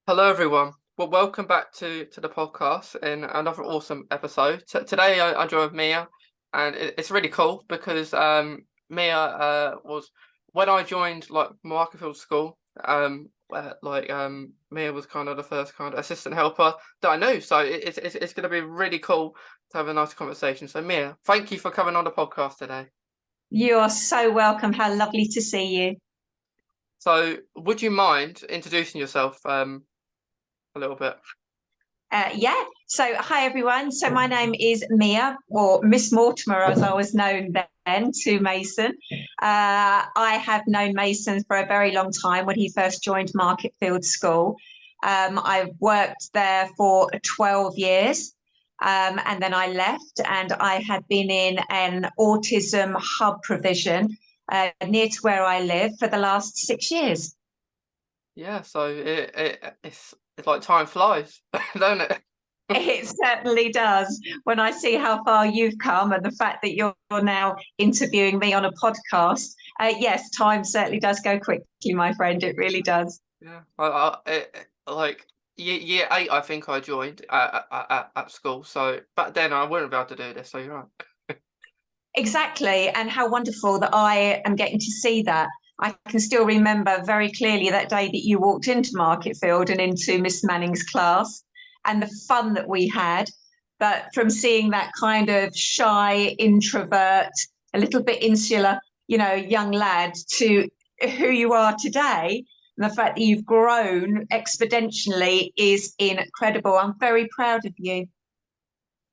Hello, everyone. Well, welcome back to the podcast in another awesome episode. Today, I'm joined with Mia, and it's really cool because Mia was when I joined like Marketfield School. Mia was kind of the first kind of assistant helper that I knew. So it's going to be really cool to have a nice conversation. So Mia, thank you for coming on the podcast today. You are so welcome. How lovely to see you. So, would you mind introducing yourself a little bit? Yeah. So, hi everyone. So, my name is Mia, or Miss Mortimer, as I was known then to Mason. I have known Mason for a very long time when he first joined Marketfield School. I've worked there for 12 years. And then I left, and I had been in an autism hub provision near to where I live for the last 6 years. Yeah, so it's like time flies, don't it? It certainly does. When I see how far you've come and the fact that you're now interviewing me on a podcast, yes, time certainly does go quickly, my friend. It really does. Yeah, like year eight, I think I joined at school. So back then I wouldn't be able to do this. So you're right. Exactly. And how wonderful that I am getting to see that. I can still remember very clearly that day that you walked into Marketfield and into Miss Manning's class and the fun that we had. But from seeing that kind of shy introvert, a little bit insular, young lad to who you are today, and the fact that you've grown exponentially is incredible. I'm very proud of you.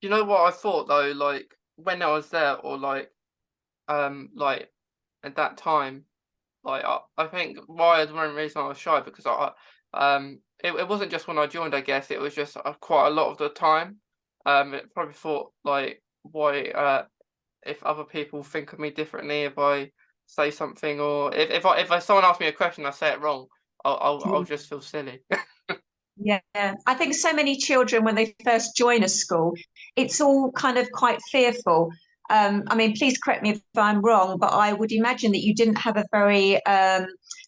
You know what I thought though, like when I was there, or like at that time, like I think why the main reason I was shy because it wasn't just when I joined. I guess it was just quite a lot of the time. It probably thought like why if other people think of me differently if I say something, or if someone asks me a question, I say it wrong, I'll just feel silly. Yeah, I think so many children, when they first join a school, it's all kind of quite fearful. I mean, please correct me if I'm wrong, but I would imagine that you didn't have a very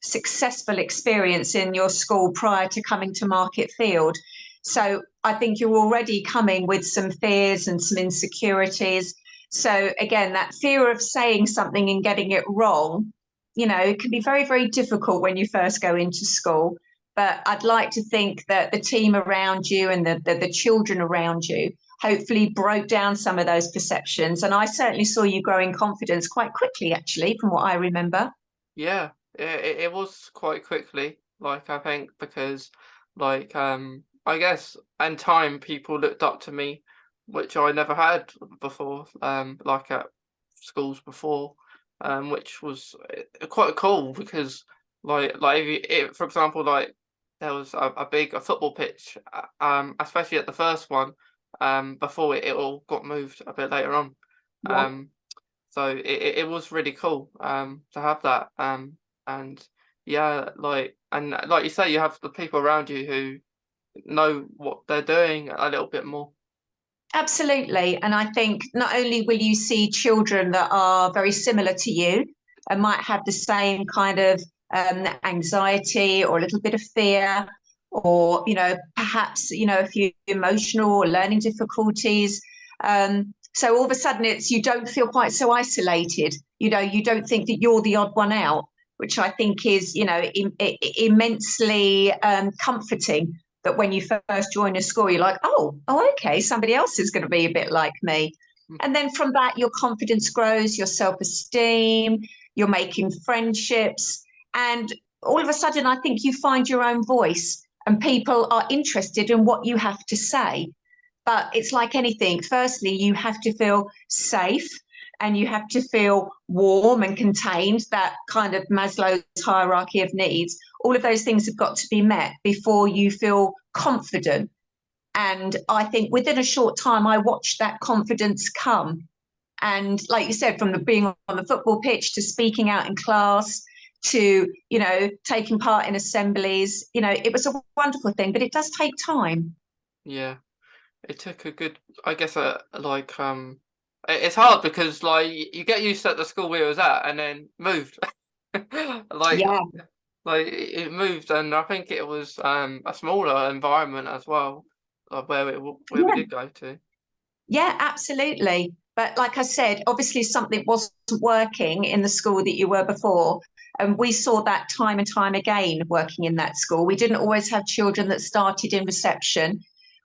successful experience in your school prior to coming to Marketfield. So I think you're already coming with some fears and some insecurities. So again, that fear of saying something and getting it wrong, it can be very, very difficult when you first go into school. But I'd like to think that the team around you and the children around you hopefully broke down some of those perceptions. And I certainly saw you grow in confidence quite quickly, actually, from what I remember. Yeah, it was quite quickly, like I think because I guess in time people looked up to me, which I never had before, like at schools before, which was quite cool because if for example, like there was a big football pitch, especially at the first one, before it all got moved a bit later on. Yeah. Um, so it was really cool to have that, and yeah, like you say, you have the people around you who know what they're doing a little bit more. Absolutely. And I think not only will you see children that are very similar to you and might have the same kind of anxiety or a little bit of fear, or, perhaps, a few emotional or learning difficulties. So all of a sudden you don't feel quite so isolated. You don't think that you're the odd one out, which I think is, immensely comforting, that when you first join a school, you're like, oh, okay, somebody else is going to be a bit like me. Mm. And then from that, your confidence grows, your self esteem, you're making friendships. And all of a sudden, I think you find your own voice and people are interested in what you have to say. But it's like anything. Firstly, you have to feel safe and you have to feel warm and contained, that kind of Maslow's hierarchy of needs. All of those things have got to be met before you feel confident. And I think within a short time, I watched that confidence come. And like you said, from the being on the football pitch to speaking out in class to, taking part in assemblies, it was a wonderful thing, but it does take time. Yeah, it took a good, I guess, it's hard because like you get used to at the school we was at and then moved, like Yeah. like it moved, and I think it was a smaller environment as well, where we Yeah, did go to. yeah, absolutely. But like I said, obviously something wasn't working in the school that you were before. And we saw that time and time again working in that school. We didn't always have children that started in reception.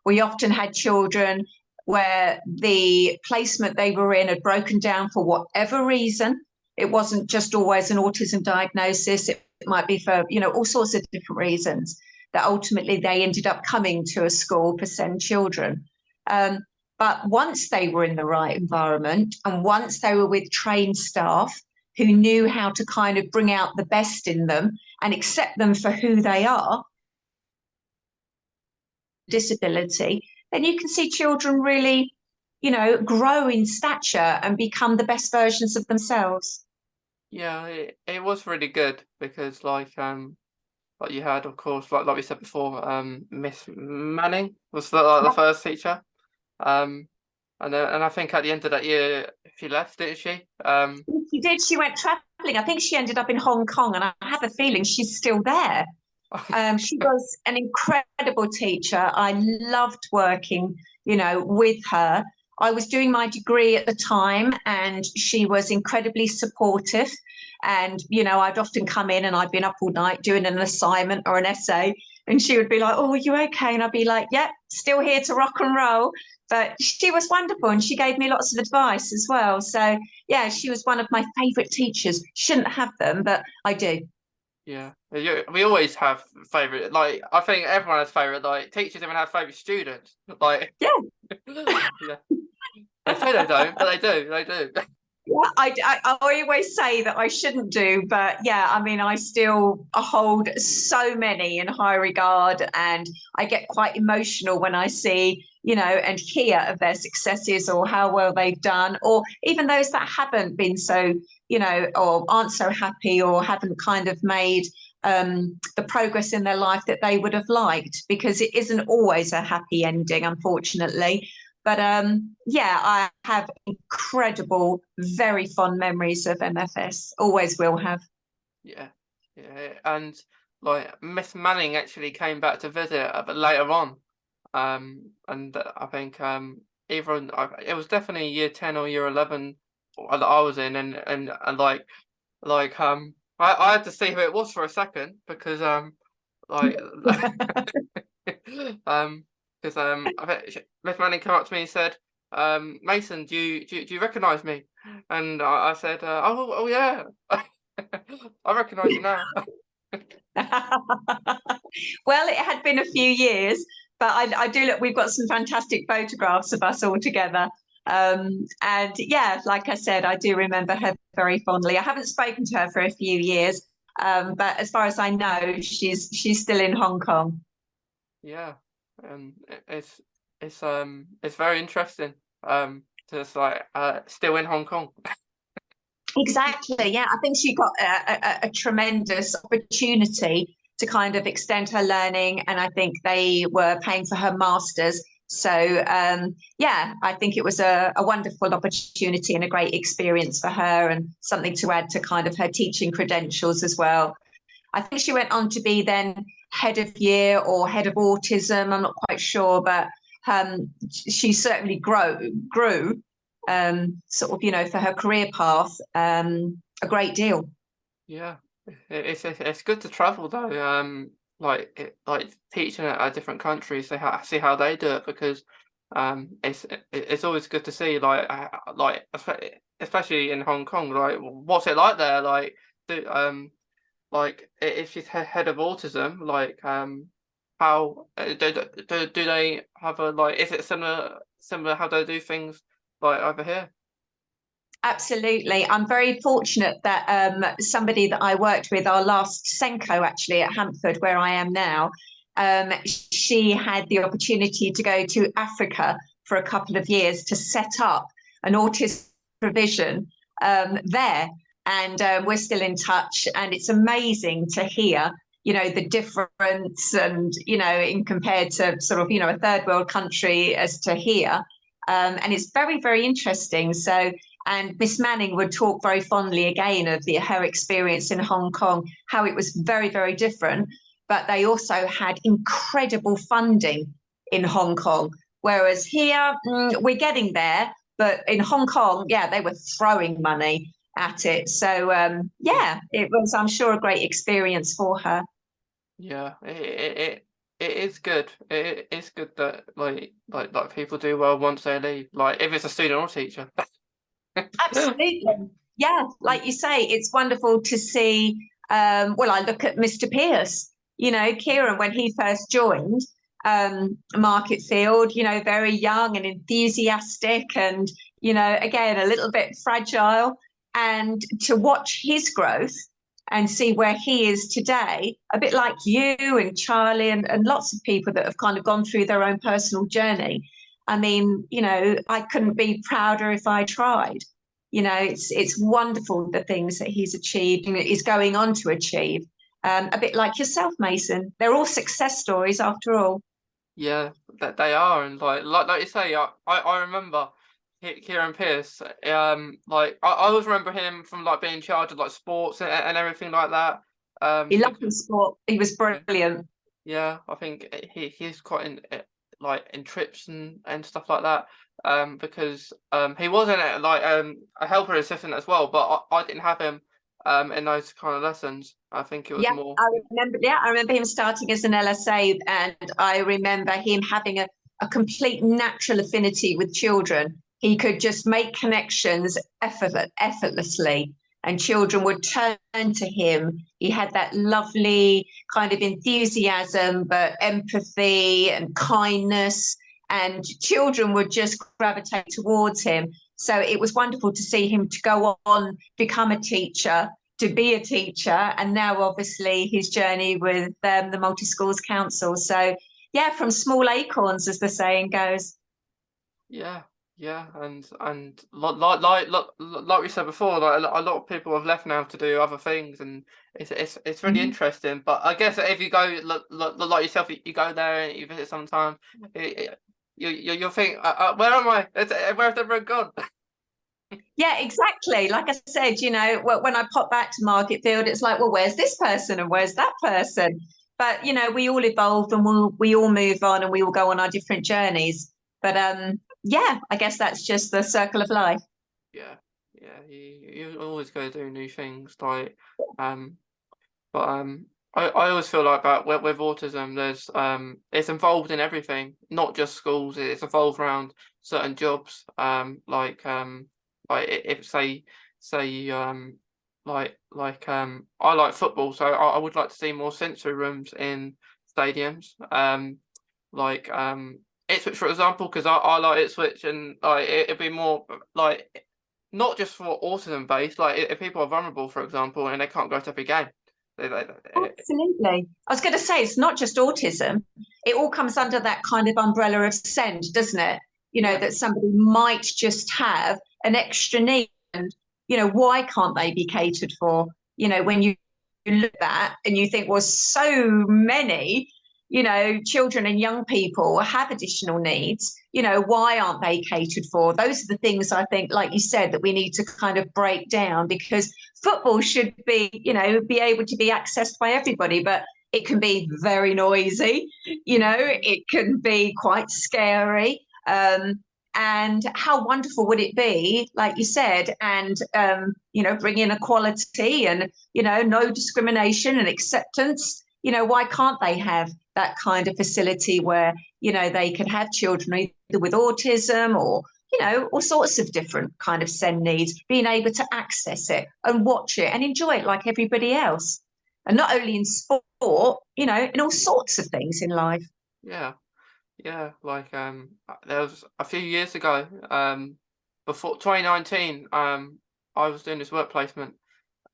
We often had children where the placement they were in had broken down for whatever reason. It wasn't just always an autism diagnosis. It might be for, all sorts of different reasons that ultimately they ended up coming to a school for SEND children. Um, but once they were in the right environment and once they were with trained staff who knew how to kind of bring out the best in them and accept them for who they are, disability, then you can see children really, grow in stature and become the best versions of themselves. Yeah, it was really good because like you had, of course, like we said before, Miss Manning was the first teacher. And I think at the end of that year she left, didn't she? She did. She went traveling. I think she ended up in Hong Kong, and I have a feeling she's still there. She was an incredible teacher. I loved working, with her. I was doing my degree at the time, and she was incredibly supportive. And, I'd often come in and I'd been up all night doing an assignment or an essay, and she would be like, "Oh, are you okay?" And I'd be like, "Yep, still here to rock and roll." But she was wonderful, and she gave me lots of advice as well. So, yeah, she was one of my favourite teachers. Shouldn't have them, but I do. Yeah, we always have favorite. Like I think everyone has favorite. Like teachers even have favorite students. Like Yeah. yeah, they say they don't, but they do. They do. Yeah, I always say that I shouldn't do, but yeah, I mean, I still hold so many in high regard, and I get quite emotional when I see, and hear of their successes or how well they've done, or even those that haven't been so, or aren't so happy or haven't kind of made the progress in their life that they would have liked, because it isn't always a happy ending, unfortunately. But yeah, I have incredible, very fond memories of MFS. Always will have. Yeah, yeah, and like Miss Manning actually came back to visit a bit later on. And I think it was definitely year 10 or year 11 that I was in, and I had to see who it was for a second because like because I think Miss Manning came up to me and said, Mason, do you recognise me? And I said, oh yeah, I recognise you now. Well, it had been a few years, but I do look, we've got some fantastic photographs of us all together. And yeah, like I said, I do remember her very fondly. I haven't spoken to her for a few years, but as far as I know, she's still in Hong Kong. Yeah, it's very interesting. Just like still in Hong Kong. Exactly. Yeah, I think she got a tremendous opportunity to kind of extend her learning, and I think they were paying for her masters. So yeah, I think it was a wonderful opportunity and a great experience for her, and something to add to kind of her teaching credentials as well. I think she went on to be then head of year or head of autism. I'm not quite sure, but she certainly grew sort of, for her career path a great deal. Yeah, it's good to travel though. Like teaching at different countries, see how they do it because it's always good to see especially in Hong Kong. Like, what's it like there? Do if she's head of autism, how do they have a like? Is it similar how they do things like over here? Absolutely. I'm very fortunate that somebody that I worked with, our last Senko actually at Hampford, where I am now, she had the opportunity to go to Africa for a couple of years to set up an autism provision there. And we're still in touch. And it's amazing to hear, the difference and, in compared to sort of, a third world country as to here. And it's very, very interesting. So And Miss Manning would talk very fondly again of her experience in Hong Kong, how it was very, very different. But they also had incredible funding in Hong Kong. Whereas here, we're getting there. But in Hong Kong, yeah, they were throwing money at it. So, yeah, it was, I'm sure, a great experience for her. Yeah, it is good. It's good that like people do well once they leave. Like if it's a student or teacher. Absolutely. Yeah, like you say, it's wonderful to see. Well, I look at Mr. Pierce, Kieran, when he first joined Marketfield, very young and enthusiastic and, again, a little bit fragile. And to watch his growth and see where he is today, a bit like you and Charlie and lots of people that have kind of gone through their own personal journey. I mean, I couldn't be prouder if I tried. It's wonderful the things that he's achieved and is going on to achieve. A bit like yourself, Mason. They're all success stories after all. Yeah, that they are, and like you say, I remember Kieran Pierce. Like I always remember him from like being in charge of like sports and everything like that. He loved Because his sport. He was yeah, brilliant. yeah, I think he's quite in like in trips and stuff like that. Because he wasn't like a helper assistant as well, but I didn't have him in those kind of lessons. I think it was Yeah, more. I remember. Yeah, I remember him starting as an LSA, and I remember him having a complete natural affinity with children. He could just make connections effortlessly, and children would turn to him. He had that lovely kind of enthusiasm, but empathy and kindness, and children would just gravitate towards him. So it was wonderful to see him to go on, become a teacher, to be a teacher, and now obviously his journey with the Multi Schools Council. So yeah, from small acorns, as the saying goes. Yeah, yeah, and like we said before, like a lot of people have left now to do other things, and it's really Mhm. interesting. But I guess if you go like yourself, you go there and you visit sometime, you'll think, where am I? Where's everyone gone? Yeah, exactly. Like I said, when I pop back to Marketfield, it's like, well, where's this person and where's that person? But we all evolve and we all move on and we all go on our different journeys. But yeah, I guess that's just the circle of life. Yeah, yeah, you always go do new things, like um. But I always feel like that with autism, there's it's involved in everything, not just schools. It's involved around certain jobs. Like if say I like football, so I would like to see more sensory rooms in stadiums. Like Ipswich, for example, because I like Ipswich, and like it'd be more like not just for autism based. Like if people are vulnerable, for example, and they can't go to every game. Absolutely. I was going to say, it's not just autism. It all comes under that kind of umbrella of SEND, doesn't it? Yeah, That somebody might just have an extra need. And, why can't they be catered for? When you look at that and you think, well, so many, children and young people have additional needs. Why aren't they catered for? Those are the things I think, like you said, that we need to kind of break down, because football should be, be able to be accessed by everybody, but it can be very noisy, it can be quite scary. And how wonderful would it be, like you said, and bring in equality and no discrimination and acceptance. Why can't they have that kind of facility where they could have children either with autism or all sorts of different kind of SEND needs, being able to access it and watch it and enjoy it like everybody else, and not only in sport, in all sorts of things in life. yeah, yeah. Like there was a few years ago, before 2019, I was doing this work placement,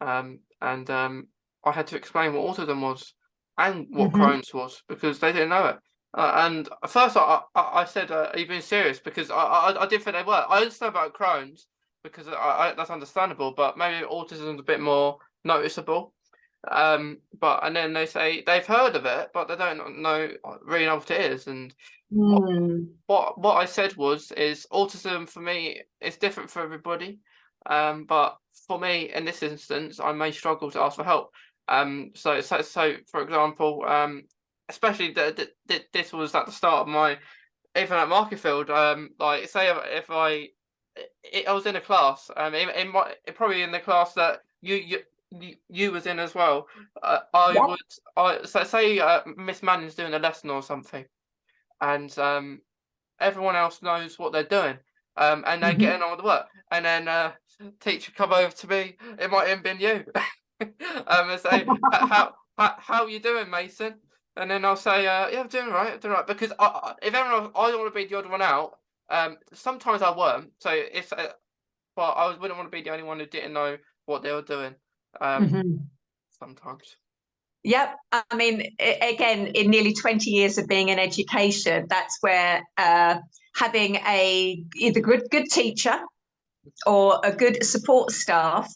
and I had to explain what autism was and what Mm-hmm. Crohn's was because they didn't know it. And at first, I said, "Are you being serious?" Because I did think they were. I understand about Crohn's because that's understandable, but maybe autism is a bit more noticeable. But and then they say they've heard of it, but they don't really know what it is. And what Mm. what I said was is autism for me is different for everybody. But for me, in this instance, I may struggle to ask for help. So for example, especially this was at the start of my, even at Marketfield, like say if I was in a class, in my probably in the class that you was in as well. I Yeah. would so say Miss Manning's doing a lesson or something, and everyone else knows what they're doing, and they're Mhm. getting on with the work, and then teacher come over to me. It might have been you, and say, How you doing, Mason?" And then I'll say, "Yeah, I'm doing all right, I'm doing all right." Because if everyone else, I don't want to be the odd one out. Sometimes I won't. So it's but wouldn't want to be the only one who didn't know what they were doing. Um, Mhm. sometimes. Yep. I mean, again, in nearly 20 years of being in education, that's where having a either good teacher or a good support staff,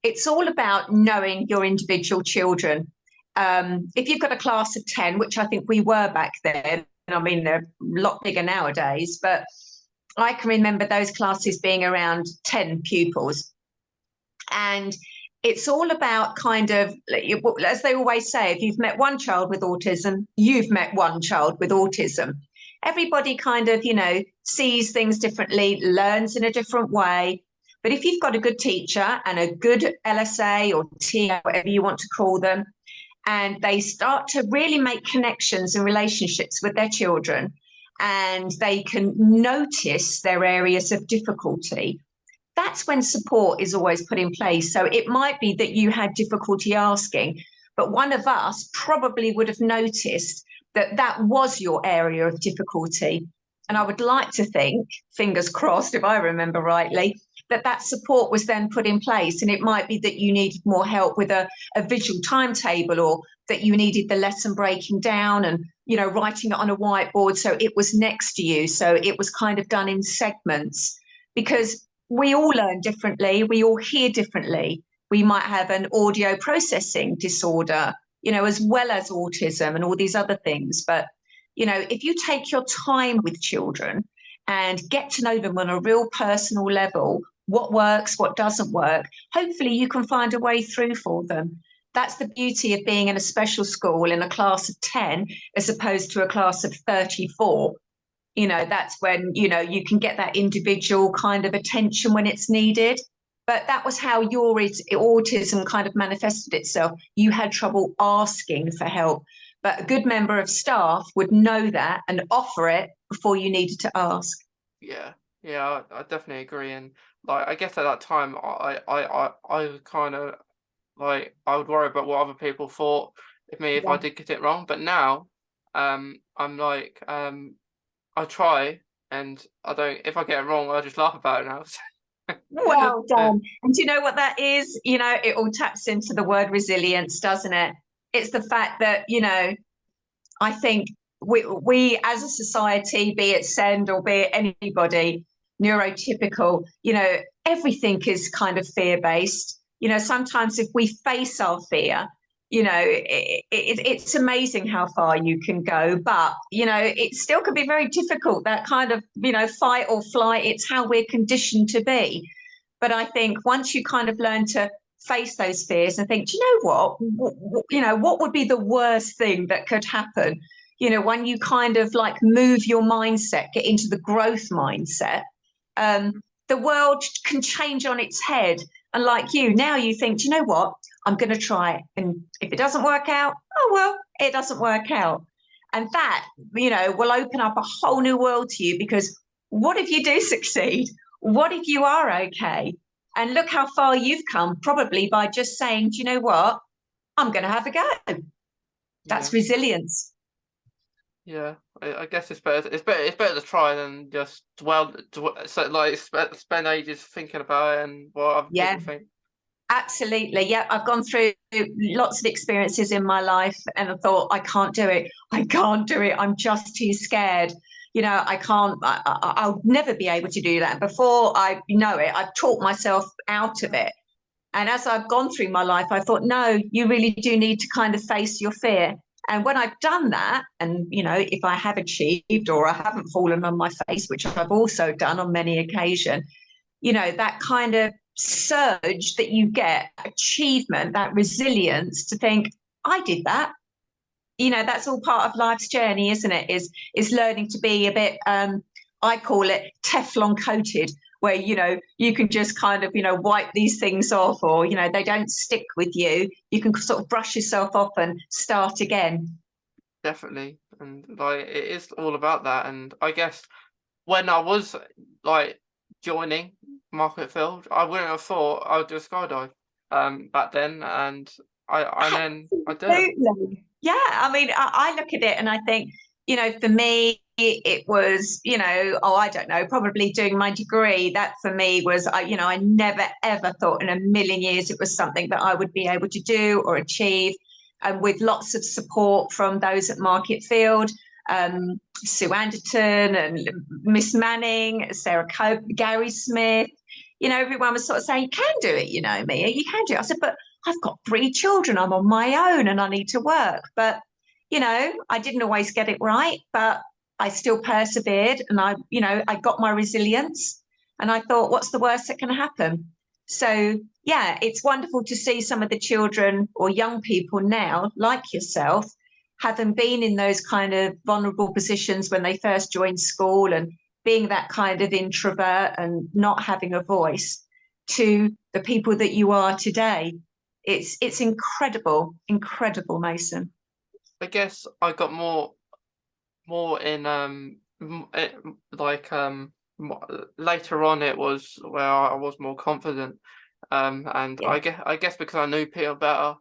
it's all about knowing your individual children. If you've got a class of 10, which I think we were back then, I mean, they're a lot bigger nowadays, but I can remember those classes being around 10 pupils. And it's all about kind of, as they always say, if you've met one child with autism, you've met one child with autism. Everybody kind of, sees things differently, learns in a different way. But if you've got a good teacher and a good LSA or TA, whatever you want to call them, and they start to really make connections and relationships with their children, and they can notice their areas of difficulty, that's when support is always put in place. So it might be that you had difficulty asking, but one of us probably would have noticed that that was your area of difficulty. And I would like to think, fingers crossed, if I remember rightly, that that support was then put in place. And it might be that you needed more help with a visual timetable, or that you needed the lesson breaking down and, writing it on a whiteboard so it was next to you. So it was kind of done in segments, because we all learn differently, we all hear differently. We might have an audio processing disorder, as well as autism and all these other things. But, if you take your time with children and get to know them on a real personal level, what works, what doesn't work, hopefully you can find a way through for them. That's the beauty of being in a special school in a class of 10 as opposed to a class of 34. That's when you can get that individual kind of attention when it's needed. But that was how your autism kind of manifested itself. You had trouble asking for help, but a good member of staff would know that and offer it before you needed to ask. Yeah, yeah, I definitely agree. And like, I guess at that time, I kind of like, I would worry about what other people thought of me if I Yeah. did get it wrong. But now, I'm like, I try, and I don't. If I get it wrong, I just laugh about it now. Well Yeah, done. And do you know what that is? It all taps into the word resilience, doesn't it? It's the fact that, I think we as a society, be it SEND or be it anybody neurotypical, everything is kind of fear based. Sometimes if we face our fear, it's amazing how far you can go, but it still can be very difficult. That kind of fight or flight. It's how we're conditioned to be. But I think once you kind of learn to face those fears and think, do you know what would be the worst thing that could happen? When you kind of like move your mindset, get into the growth mindset, the world can change on its head. And like now you think, do you know what? I'm going to try it. And if it doesn't work out, oh, well, it doesn't work out. And that, will open up a whole new world to you, because what if you do succeed? What if you are okay? And look how far you've come, probably by just saying, do you know what? I'm going to have a go. yeah, That's resilience. yeah. I guess it's better. It's better to try than just so like spend ages thinking about it and what other Yeah, people think. absolutely. Yeah, I've gone through lots of experiences in my life and I thought, I can't do it. I can't do it. I'm just too scared. I can't, I'll never be able to do that. Before I know it, I've talked myself out of it. And as I've gone through my life, I thought, no, you really do need to kind of face your fear. And when I've done that, and if I have achieved or I haven't fallen on my face, which I've also done on many occasions, that kind of surge that you get, achievement, that resilience to think, I did that. You know, that's all part of life's journey, isn't it? Is learning to be a bit, I call it Teflon coated, where, you know, you can just kind of, you know, wipe these things off, or, you know, they don't stick with you. You can sort of brush yourself off and start again. Definitely. And like it is all about that. And I guess when I was like joining Marketfield, I wouldn't have thought I would do a skydive back then, and I did it. Absolutely. Yeah. I mean, I look at it and I think, you know, for me, it was, you know, oh, I don't know, probably doing my degree. That for me was, you know, I never ever thought in a million years it was something that I would be able to do or achieve. And with lots of support from those at Marketfield, Sue Anderton and Miss Manning, Sarah Cope, Gary Smith, you know, everyone was sort of saying, you can do it, you know, Mia, you can do it. I said, but I've got 3 children, I'm on my own and I need to work. But, you know, I didn't always get it right, but I still persevered, and you know, I got my resilience, and I thought, what's the worst that can happen? So, yeah, it's wonderful to see some of the children or young people now, like yourself, having been in those kind of vulnerable positions when they first joined school and being that kind of introvert and not having a voice, to the people that you are today. It's incredible, incredible, Mason. I guess I got more in like later on it was where I was more confident, and Yeah, I guess because I knew people better,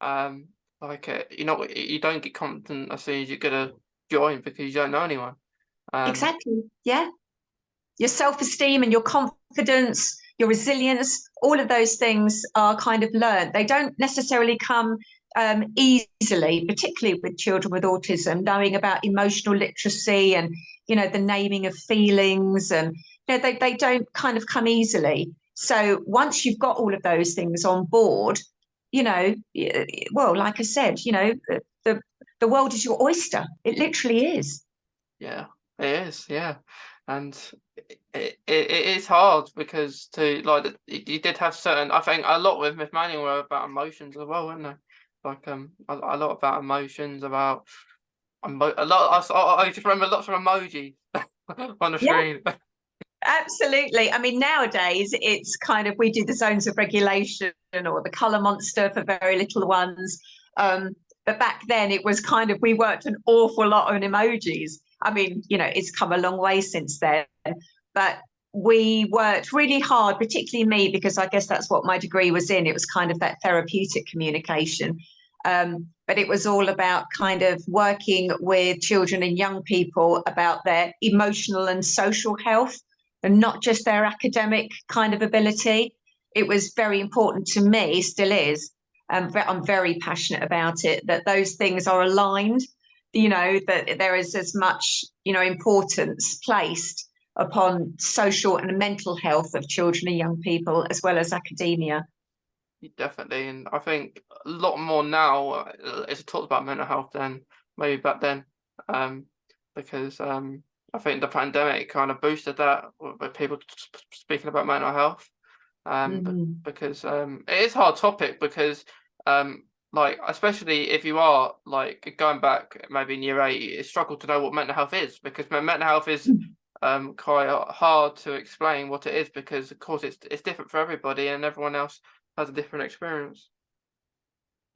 um like you know, you don't get confident as soon as you're gonna join because you don't know anyone. um exactly. Yeah. Your self-esteem and your confidence, your resilience, all of those things are kind of learned. They don't necessarily come easily, particularly with children with autism, knowing about emotional literacy and, you know, the naming of feelings, and, you know, they don't kind of come easily. So once you've got all of those things on board, you know, well, like I said, you know, the, the world is your oyster. It literally is. yeah, it is, yeah. And it is hard because to like you did have certain, I think a lot with Miss Manning were about emotions as well, weren't they? Like a lot about emotions, about a lot. I just remember lots of emojis on the Yeah. screen. Absolutely. I mean, nowadays it's kind of, we do the zones of regulation or the colour monster for very little ones. But back then it was kind of, we worked an awful lot on emojis. I mean, you know, it's come a long way since then, but we worked really hard, particularly me, because I guess that's what my degree was in. It was kind of that therapeutic communication. But it was all about kind of working with children and young people about their emotional and social health, and not just their academic kind of ability. It was very important to me, still is. I'm very passionate about it, that those things are aligned, you know, that there is as much, you know, importance placed upon social and mental health of children and young people, as well as academia. Definitely, and I think a lot more now is talked about mental health than maybe back then, um, because I think the pandemic kind of boosted that with people speaking about mental health, but Mm-hmm. because it is a hard topic because like especially if you are like going back maybe in year 8, you struggle to know what mental health is because mental health is quite hard to explain what it is because of course it's different for everybody and everyone else has a different experience.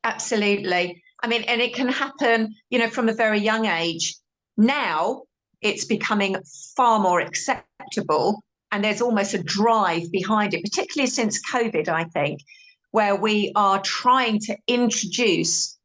Absolutely. I mean, and it can happen, you know, from a very young age. Now it's becoming far more acceptable, and there's almost a drive behind it, particularly since COVID, I think, where we are trying to introduce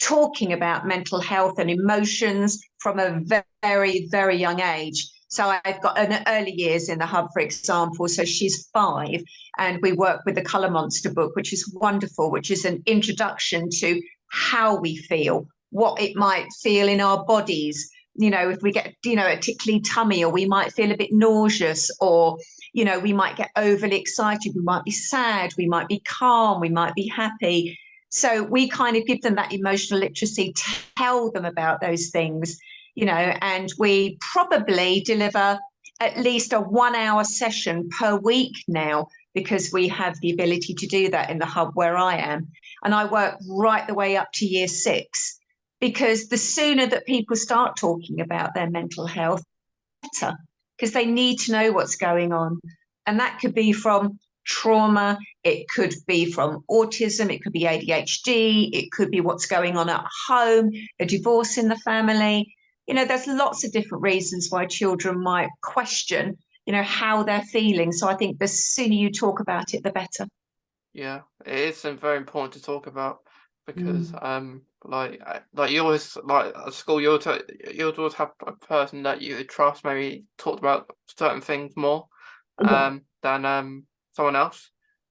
talking about mental health and emotions from a very, very young age. So I've got an early years in the hub, for example. So she's 5, and we work with the Colour Monster book, which is wonderful, which is an introduction to how we feel, what it might feel in our bodies. You know, if we get, you know, a tickly tummy, or we might feel a bit nauseous, or, you know, we might get overly excited, we might be sad, we might be calm, we might be happy. So we kind of give them that emotional literacy, tell them about those things, you know, and we probably deliver at least a 1-hour session per week now, because we have the ability to do that in the hub where I am. And I work right the way up to year 6, because the sooner that people start talking about their mental health, better, because they need to know what's going on. And that could be from trauma, it could be from autism, it could be ADHD, it could be what's going on at home, a divorce in the family. You know, there's lots of different reasons why children might question, you know, how they're feeling. So I think the sooner you talk about it, the better. Yeah, it is very important to talk about, because Mm. like you always, like at school, you always have a person that you trust, maybe talked about certain things more Yeah, than someone else,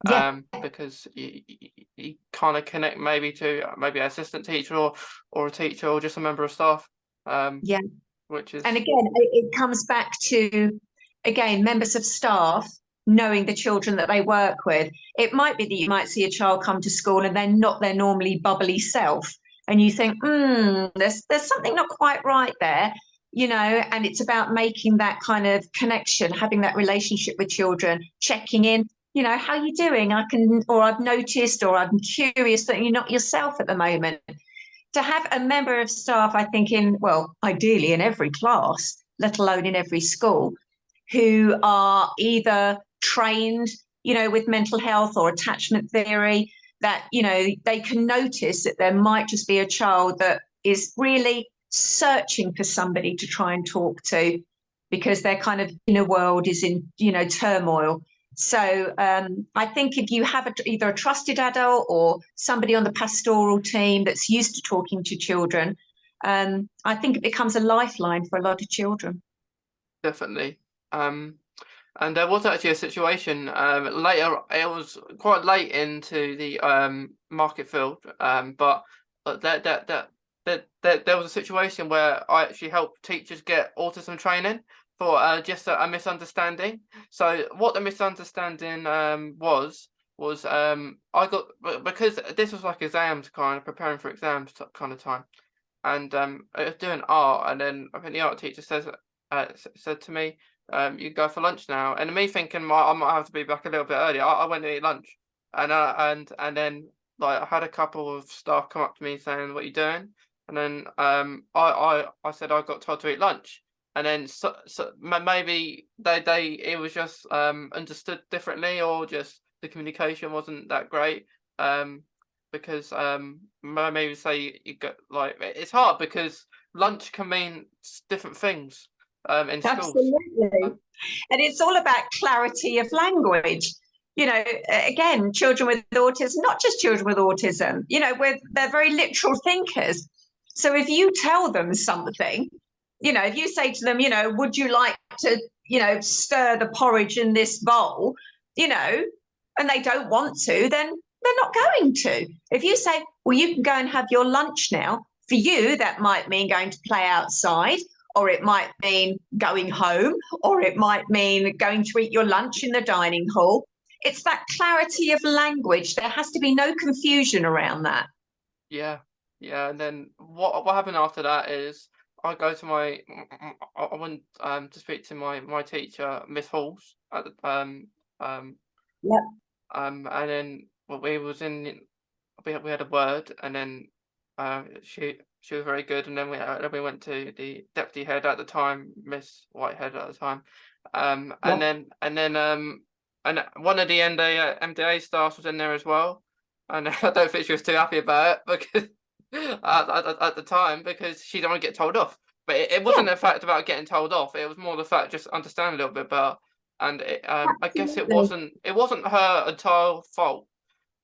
yeah, because you kind of connect maybe to maybe an assistant teacher, or a teacher, or just a member of staff, um yeah. which And is again, it comes back to, again, members of staff knowing the children that they work with. It might be that you might see a child come to school and they're not their normally bubbly self. And you think, there's something not quite right there, you know, and it's about making that kind of connection, having that relationship with children, checking in, you know, how are you doing? I've noticed, or I'm curious that you're not yourself at the moment. To have a member of staff, I think, well, ideally in every class, let alone in every school, who are either trained, you know, with mental health or attachment theory, that, you know, they can notice that there might just be a child that is really searching for somebody to try and talk to, because their kind of inner world is in, you know, turmoil. So I think if you have either a trusted adult or somebody on the pastoral team that's used to talking to children, I think it becomes a lifeline for a lot of children. definitely. And there was actually a situation later. It was quite late into the Marketfield, but there was a situation where I actually helped teachers get autism training for just a misunderstanding. So what the misunderstanding was I got, because this was like exams, kind of preparing for exams kind of time, and I was doing art, and then I think the art teacher said to me, "You go for lunch now." And me thinking, I might have to be back a little bit early. I went to eat lunch, and then like I had a couple of staff come up to me saying, "What are you doing?" And then I said I got told to eat lunch, and then maybe they it was just understood differently, or just the communication wasn't that great. Um, because maybe say you got, like, it's hard because lunch can mean different things in schools. Absolutely. And it's all about clarity of language. You know, again, children with autism, not just children with autism, you know, they're very literal thinkers. So if you tell them something, you know, if you say to them, you know, would you like to, you know, stir the porridge in this bowl, you know, and they don't want to, then they're not going to. If you say, well, you can go and have your lunch now, for you, that might mean going to play outside, or it might mean going home, or it might mean going to eat your lunch in the dining hall. It's that clarity of language. There has to be no confusion around that. Yeah, yeah. And then what happened after that is I go to I went to speak to my teacher, Miss Halls, at the um Yep. and then we was in we had a word, and then she was very good, and then we went to the deputy head at the time, Miss Whitehead at the time, Yep. and one of the MDA staff was in there as well, and I don't think she was too happy about it, because at the time, because she didn't want to get told off. But it Yeah, wasn't the fact about getting told off; it was more the fact just understand a little bit better. And I guess absolutely. it wasn't her entire fault,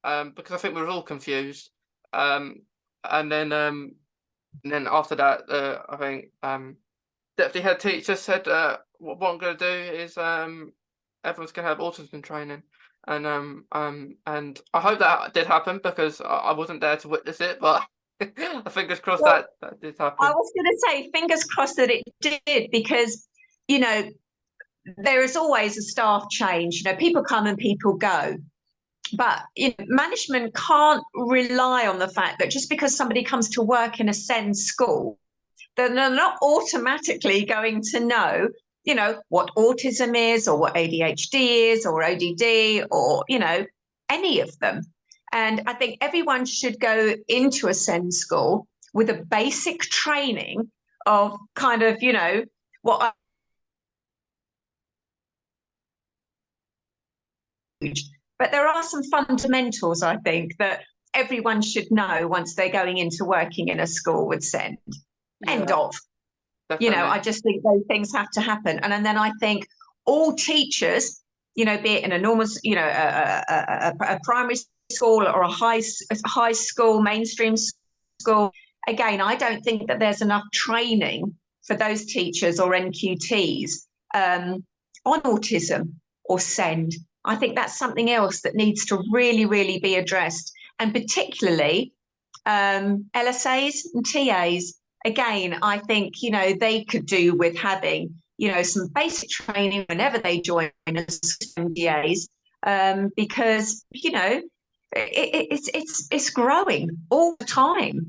because I think we were all confused. Um, and then after that, I think deputy head teacher said, what I'm going to do is everyone's going to have autism training." And I hope that did happen, because I wasn't there to witness it, but fingers crossed Well, that did I happen. was going to say, fingers crossed that it did, because, you know, there is always a staff change. You know, people come and people go. But you know, management can't rely on the fact that just because somebody comes to work in a SEND school, then they're not automatically going to know you know, what autism is or what ADHD is or ODD or, you know, any of them. And I think everyone should go into a SEND school with a basic training of kind of, you know, what but there are some fundamentals, I think, that everyone should know once they're going into working in a school with SEND. End Yeah, of. You know, definitely. I just think those things have to happen. And then I think all teachers, you know, be it in a normal, you know, a primary school or a high school, mainstream school, again, I don't think that there's enough training for those teachers or NQTs on autism or SEND. I think that's something else that needs to really, really be addressed, and particularly LSAs and TAs. Again, I think, you know, they could do with having, you know, some basic training whenever they join as MDAs, because, you know, it's growing all the time,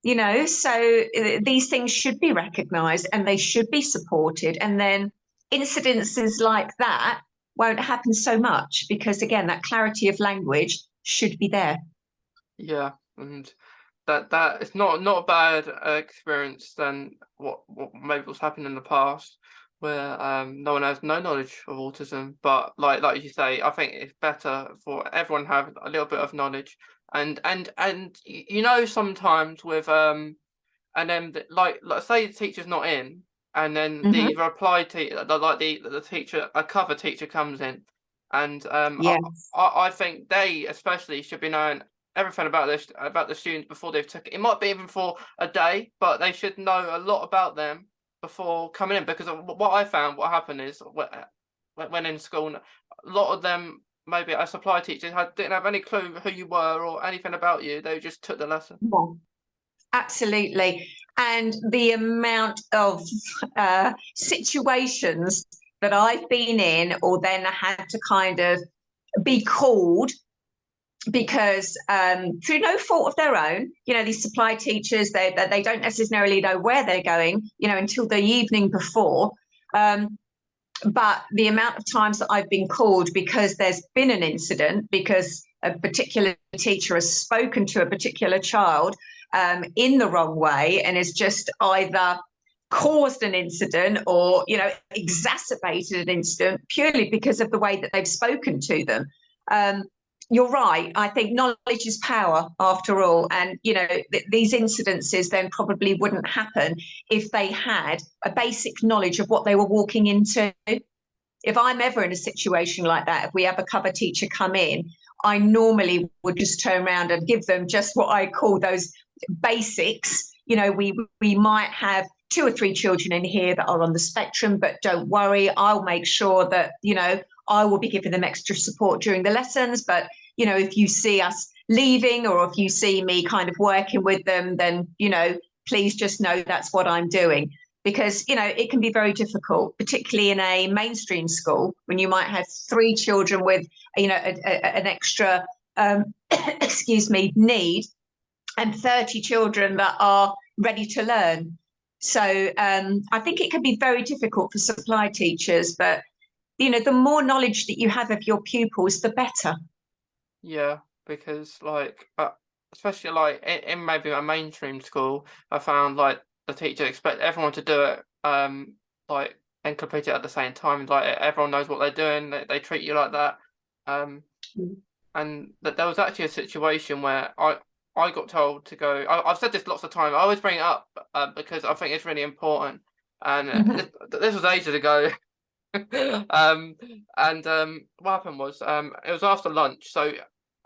you know, so these things should be recognised and they should be supported, and then incidences like that won't happen so much because, again, that clarity of language should be there. Yeah, and that it's not a bad experience than what maybe was happened in the past, where no one has no knowledge of autism. But like you say, I think it's better for everyone to have a little bit of knowledge. And you know, sometimes with and then like say the teacher's not in, and then Mm-hmm. the reply teacher, like the teacher, a cover teacher comes in, and Yes. I think they especially should be knowing everything about this about the students before they've took it. It might be even for a day, but they should know a lot about them before coming in, because what I found, what happened is when in school, a lot of them, maybe a supply teacher, didn't have any clue who you were or anything about you. They just took the lesson. Yeah. Absolutely. And the amount of situations that I've been in or then had to kind of be called because through no fault of their own, you know, these supply teachers, they don't necessarily know where they're going, you know, until the evening before. But the amount of times that I've been called because there's been an incident, because a particular teacher has spoken to a particular child in the wrong way and has just either caused an incident or, you know, exacerbated an incident purely because of the way that they've spoken to them. You're right. I think knowledge is power after all. And, you know, these incidences then probably wouldn't happen if they had a basic knowledge of what they were walking into. If I'm ever in a situation like that, if we have a cover teacher come in, I normally would just turn around and give them just what I call those basics. You know, we might have 2 or 3 children in here that are on the spectrum, but don't worry, I'll make sure that, you know, I will be giving them extra support during the lessons. But, you know, if you see us leaving or if you see me kind of working with them, then, you know, please just know that's what I'm doing. Because, you know, it can be very difficult, particularly in a mainstream school, when you might have 3 children with, you know, an extra, excuse me, need, and 30 children that are ready to learn. So I think it can be very difficult for supply teachers, but, you know, the more knowledge that you have of your pupils, the better. Yeah, because like, especially like in maybe a mainstream school, I found like the teacher expect everyone to do it, like and complete it at the same time. Like everyone knows what they're doing. They treat you like that. Um, Mm. and that there was actually a situation where I got told to go. I've said this lots of times. I always bring it up because I think it's really important. And Mhm. this was ages ago. um, and what happened was it was after lunch. So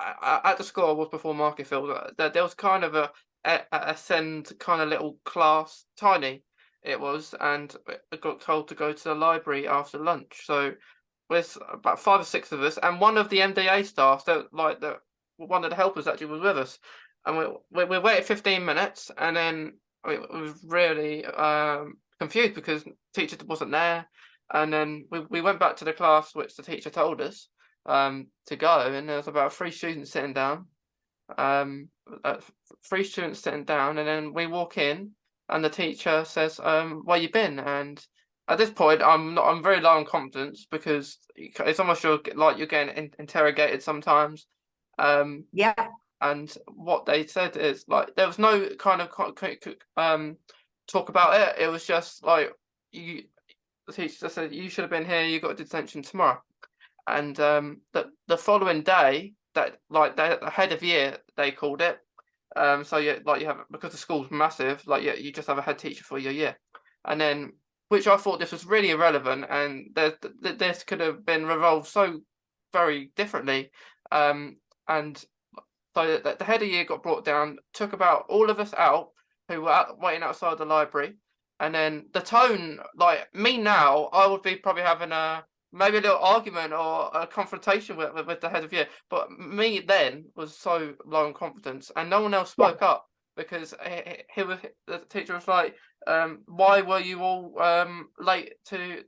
at the school I was before Marketfield, there was kind of a send kind of little class, tiny it was, and I got told to go to the library after lunch. So there's about 5 or 6 of us, and one of the MDA staff, that like the one of the helpers actually was with us, and we waited 15 minutes, and then we was really confused because teacher wasn't there, and then we went back to the class which the teacher told us to go, and there was about 3 students sitting down, um, 3 students sitting down, and then we walk in, and the teacher says, "Where you been?" And at this point, I'm very low on confidence because it's almost like you're getting interrogated sometimes. Yeah, And what they said is like there was no kind of talk about it. It was just like you the teacher just said you should have been here. You got detention tomorrow. And the following day, that like the head of year they called it. So yeah, like you have, because the school's massive, like yeah, you just have a head teacher for your year, and then, which I thought this was really irrelevant, and this could have been revolved so very differently. And so the head of year got brought down, took about all of us out who were waiting outside the library, and then the tone, like me now, I would be probably having a maybe a little argument or a confrontation with the head of year, but me then was so low in confidence, and no one else yeah. spoke up because he was the teacher was like, "Why were you all late to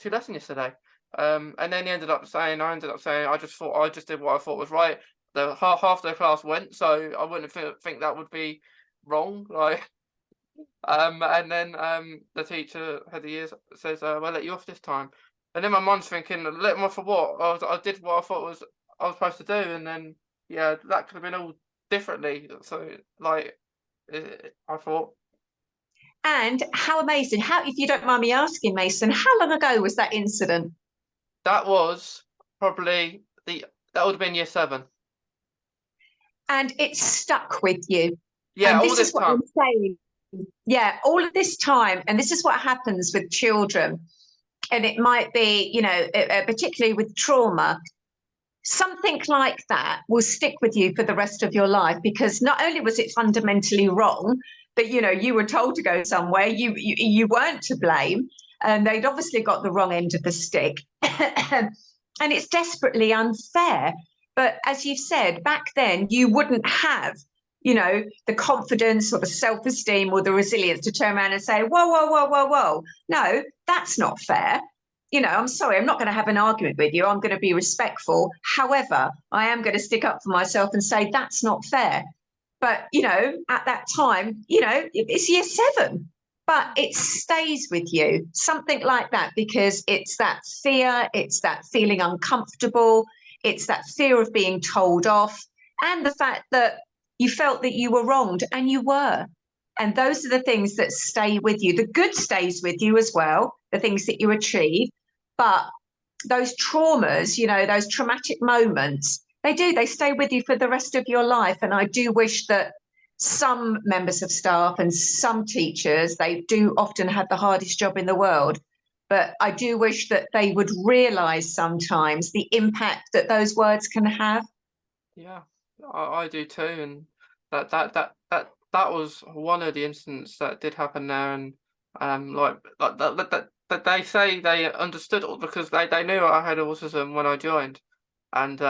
lesson yesterday?" And then he ended up saying, I ended up saying, I just thought I just did what I thought was right. The half the class went, so I wouldn't think that would be wrong. Like, and then the teacher head of years says, "We'll let you off this time." And then my mom's thinking, "Let him off for what? I did what I thought was I was supposed to do." And then yeah, that could have been all differently. So like, I thought And how amazing! How, if you don't mind me asking, Mason, how long ago was that incident? that was probably that would have been year 7. And it stuck with you. Yeah, And all this is this what time. I'm saying. Yeah, all of this time, and this is what happens with children. And it might be, particularly with trauma, something like that will stick with you for the rest of your life, because not only was it fundamentally wrong that you were told to go somewhere, you weren't to blame, and they'd obviously got the wrong end of the stick. And it's desperately unfair. But as you've said, back then you wouldn't have the confidence or the self-esteem or the resilience to turn around and say, whoa, whoa, whoa, whoa, whoa, no, that's not fair. I'm sorry, I'm not going to have an argument with you. I'm going to be respectful. However, I am going to stick up for myself and say that's not fair. But, at that time, it's year 7, but it stays with you, something like that, because it's that fear, it's that feeling uncomfortable, it's that fear of being told off, and the fact that you felt that you were wronged, and you were. And those are the things that stay with you. The good stays with you as well, the things that you achieve. But those traumas, those traumatic moments, they stay with you for the rest of your life. And I do wish that some members of staff and some teachers, they do often have the hardest job in the world. But I do wish that they would realize sometimes the impact that those words can have. Yeah, I do too, and that was one of the incidents that did happen there, and that they say they understood it because they knew I had autism when I joined, and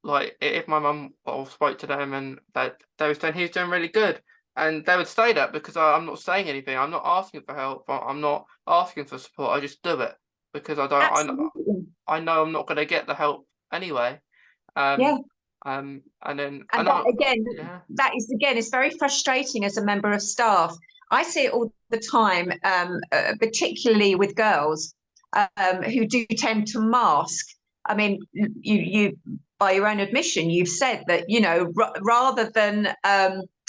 like if my mum or spoke to them and that they were saying he's doing really good, and they would say that because I'm not saying anything, I'm not asking for help, I'm not asking for support, I just do it because Absolutely. I know I'm not going to get the help anyway. Yeah. Um, and then And that another, again, yeah, that is again, it's very frustrating as a member of staff. I see it all the time, particularly with girls who do tend to mask. I mean, you by your own admission, you've said that rather than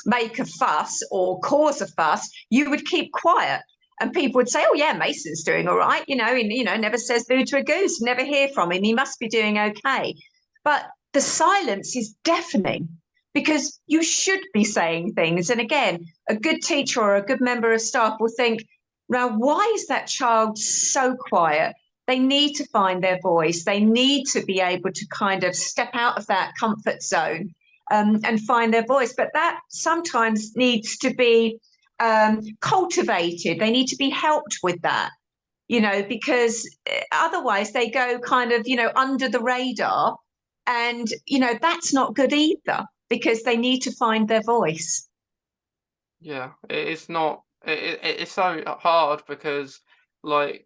make a fuss or cause a fuss, you would keep quiet. And people would say, "Oh yeah, Mason's doing all right. Never says boo to a goose. Never hear from him. He must be doing okay." But the silence is deafening, because you should be saying things. And again, a good teacher or a good member of staff will think, now, why is that child so quiet? They need to find their voice. They need to be able to kind of step out of that comfort zone and find their voice. But that sometimes needs to be cultivated. They need to be helped with that, because otherwise they go kind of, under the radar. And, that's not good either, because they need to find their voice. yeah, it's not, it's so hard because other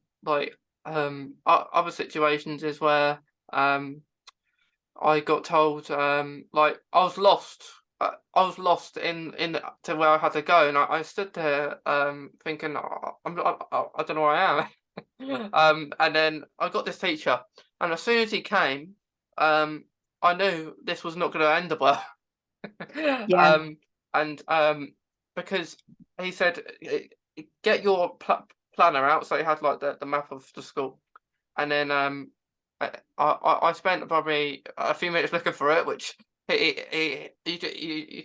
situations is where I got told like I was lost I was lost in to where I had to go, and I stood there thinking, I don't know where I am. And then I got this teacher, and as soon as he came, I knew this was not going to end well. Yeah. um, and because he said, Get your planner out." So he had like the map of the school, and then I spent probably a few minutes looking for it, which you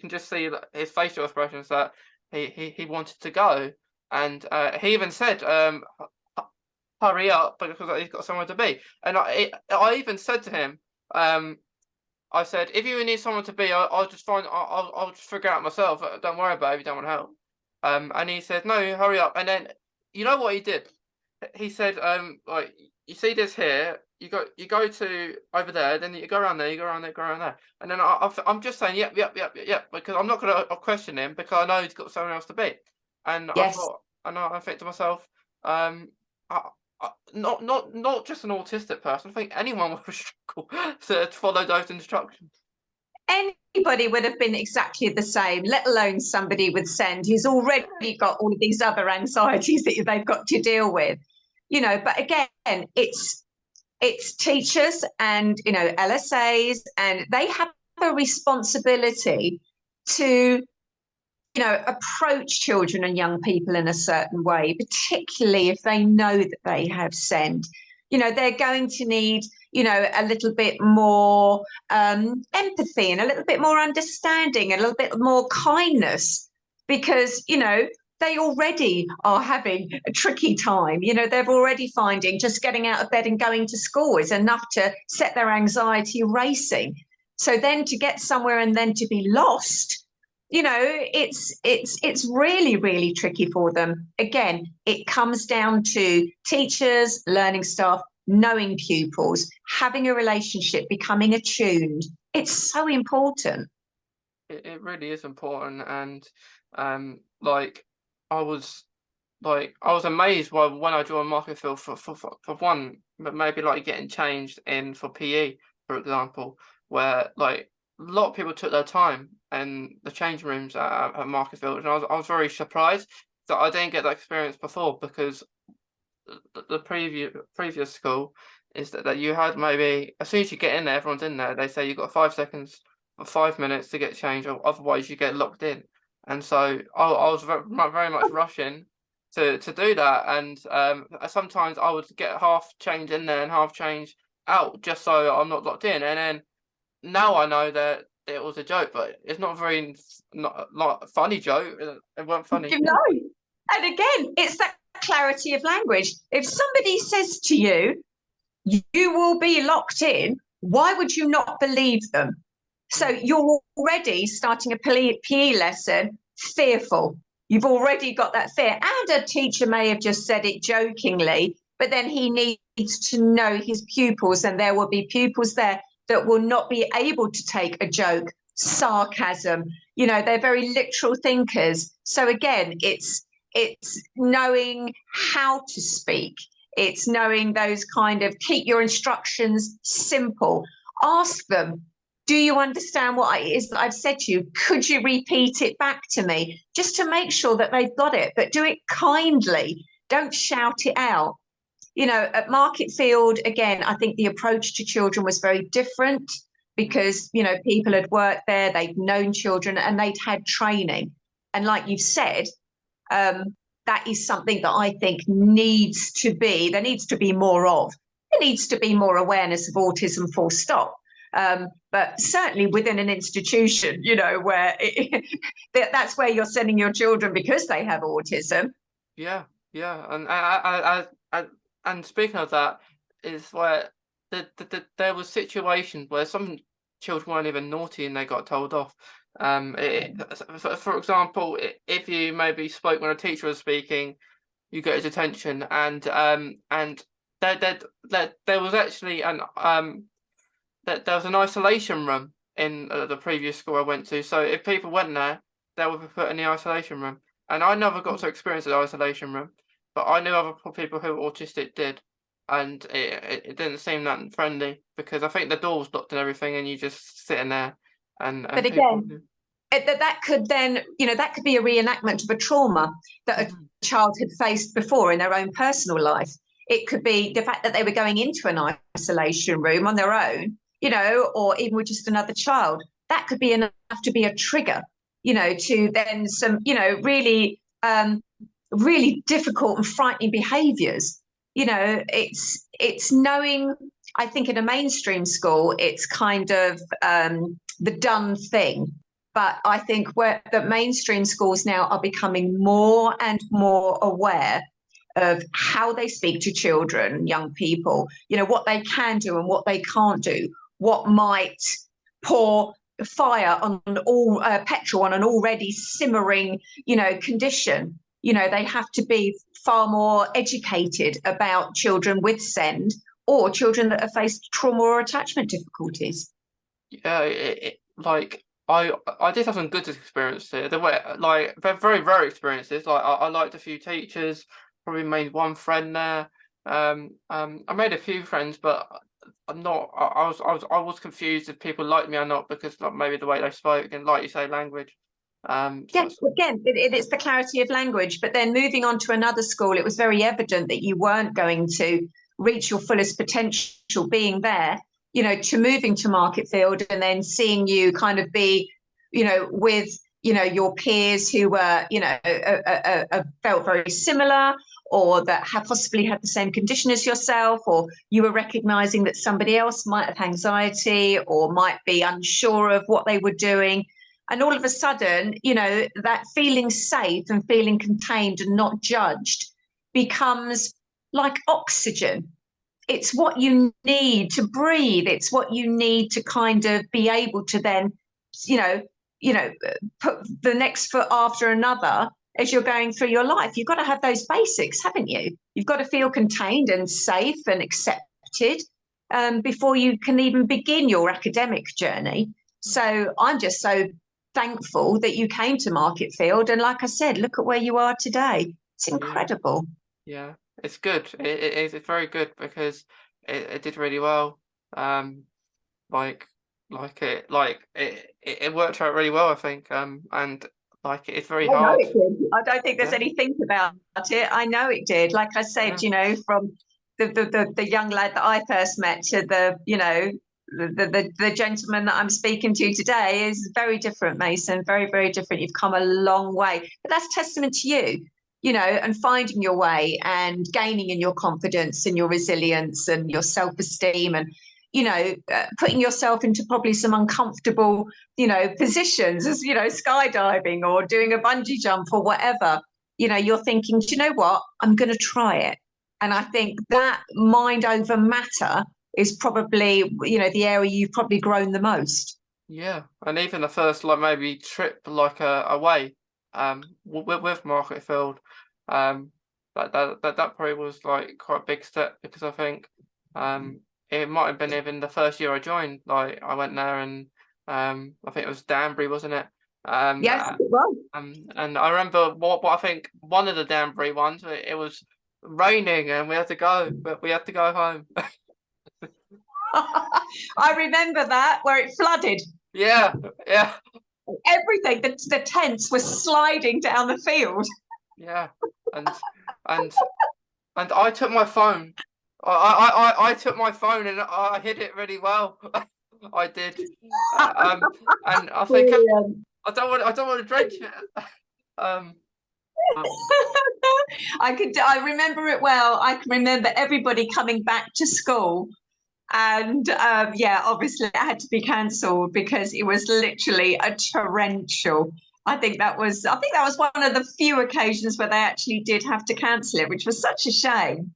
can just see that his facial expressions that he wanted to go, and he even said, "Hurry up," because he's got somewhere to be. And I even said to him, I said, "If you need someone to be, I'll just find, I'll just figure it out myself. Don't worry about it if you don't want help." And he said, "No, hurry up." And then you know what he did? He said, like, "You see this here? You go to over there, then you go around there, you go around there, go around there." And then I'm just saying, "Yep, yep, yep, yep, yep," because I'm not gonna question him because I know he's got someone else to be. And I Yes. thought, and I think to myself, um, I, not just an autistic person. I think anyone would struggle to follow those instructions. Anybody would have been exactly the same, let alone somebody with SEND who's already got all of these other anxieties that they've got to deal with. But again, it's teachers and LSAs, and they have a responsibility to approach children and young people in a certain way, particularly if they know that they have SEND. They're going to need, a little bit more empathy and a little bit more understanding and a little bit more kindness because, they already are having a tricky time. They're already finding just getting out of bed and going to school is enough to set their anxiety racing. So then to get somewhere and then to be lost, it's really, really tricky for them. Again, it comes down to teachers, learning staff, knowing pupils, having a relationship, becoming attuned. It's so important. It really is important, and like I was amazed when I joined Marketfield for one, but maybe like getting changed in for PE, for example, where like a lot of people took their time in the change rooms at Marketfield, and I was very surprised that I didn't get that experience before because the previous school is that you had maybe as soon as you get in there, everyone's in there. They say you've got 5 seconds or 5 minutes to get changed, or otherwise you get locked in. And so I was very much rushing to do that, and sometimes I would get half change in there and half change out just so I'm not locked in. And then now I know that it was a joke, but it's not very not like funny joke. It wasn't funny. And again, it's that clarity of language. If somebody says to you, "You will be locked in," why would you not believe them? So you're already starting a PE lesson fearful. You've already got that fear. And a teacher may have just said it jokingly, but then he needs to know his pupils, and there will be pupils there that will not be able to take a joke, sarcasm. They're very literal thinkers. So again, it's knowing how to speak. It's knowing those kind of keep your instructions simple. Ask them, "Do you understand what it is that I've said to you? Could you repeat it back to me?" Just to make sure that they've got it, but do it kindly. Don't shout it out. At Marketfield, again, I think the approach to children was very different because, people had worked there, they'd known children and they'd had training. And like you've said, that is something that I think there needs to be more of. There needs to be more awareness of autism, full stop. But certainly within an institution, where that's where you're sending your children because they have autism. Yeah, yeah, and and speaking of that, is where there was situations where some children weren't even naughty and they got told off. For example, if you maybe spoke when a teacher was speaking, you get his attention, and there was actually there was an isolation room in the previous school I went to. So if people went there, they would be put in the isolation room. And I never got to experience the isolation room, but I knew other people who were autistic did, and it didn't seem that friendly because I think the door was locked and everything, and you just sitting there, and But people. again, that could then, that could be a reenactment of a trauma that a child had faced before in their own personal life. It could be the fact that they were going into an isolation room on their own, or even with just another child. That could be enough to be a trigger, to then some, really, really difficult and frightening behaviors. It's knowing, I think in a mainstream school, it's kind of the done thing. But I think the mainstream schools now are becoming more and more aware of how they speak to children, young people, what they can do and what they can't do, what might pour fire on petrol on an already simmering, condition. They have to be far more educated about children with SEND or children that have faced trauma or attachment difficulties. Yeah, like I did have some good experiences here. There were like very very experiences. Like I liked a few teachers. Probably made one friend there. I made a few friends, but I'm not. I was confused if people liked me or not because like maybe the way they spoke and, like you say, language. Yes, again, it's the clarity of language. But then moving on to another school, it was very evident that you weren't going to reach your fullest potential being there. To moving to Marketfield and then seeing you kind of be, with your peers who were, felt very similar, or that have possibly had the same condition as yourself, or you were recognizing that somebody else might have anxiety or might be unsure of what they were doing. And all of a sudden, that feeling safe and feeling contained and not judged becomes like oxygen. It's what you need to breathe. It's what you need to kind of be able to then, put the next foot after another as you're going through your life. You've got to have those basics, haven't you? You've got to feel contained and safe and accepted before you can even begin your academic journey. So I'm just so thankful that you came to Marketfield. And like I said, look at where you are today. It's incredible. Yeah, it's good. It's very good because it did really well. It worked out really well, I think. And like it's very I know hard. it did. I don't think there's any think about it. I know it did. Like I said, from the young lad that I first met to the gentleman that I'm speaking to today is very different, Mason. Very, very different. You've come a long way. But that's testament to you, and finding your way and gaining in your confidence and your resilience and your self-esteem and, putting yourself into probably some uncomfortable, positions as, skydiving or doing a bungee jump or whatever. You're thinking, do you know what? I'm going to try it. And I think that mind over matter is probably, the area you've probably grown the most. Yeah, and even the first like maybe trip like away with Marketfield, that probably was like quite a big step because I think it might have been even the first year I joined. Like I went there and I think it was Danbury, wasn't it? Yes, it was. And I remember what I think one of the Danbury ones. It was raining and we had to go, but we had to go home. I remember that where it flooded. Yeah. Everything, the tents were sliding down the field. Yeah, and I took my phone. I took my phone and I hid it really well. I did. And I think I don't want to drench it. I remember it well. I can remember everybody coming back to school. And obviously it had to be cancelled because it was literally a torrential. I think that was one of the few occasions where they actually did have to cancel it, which was such a shame.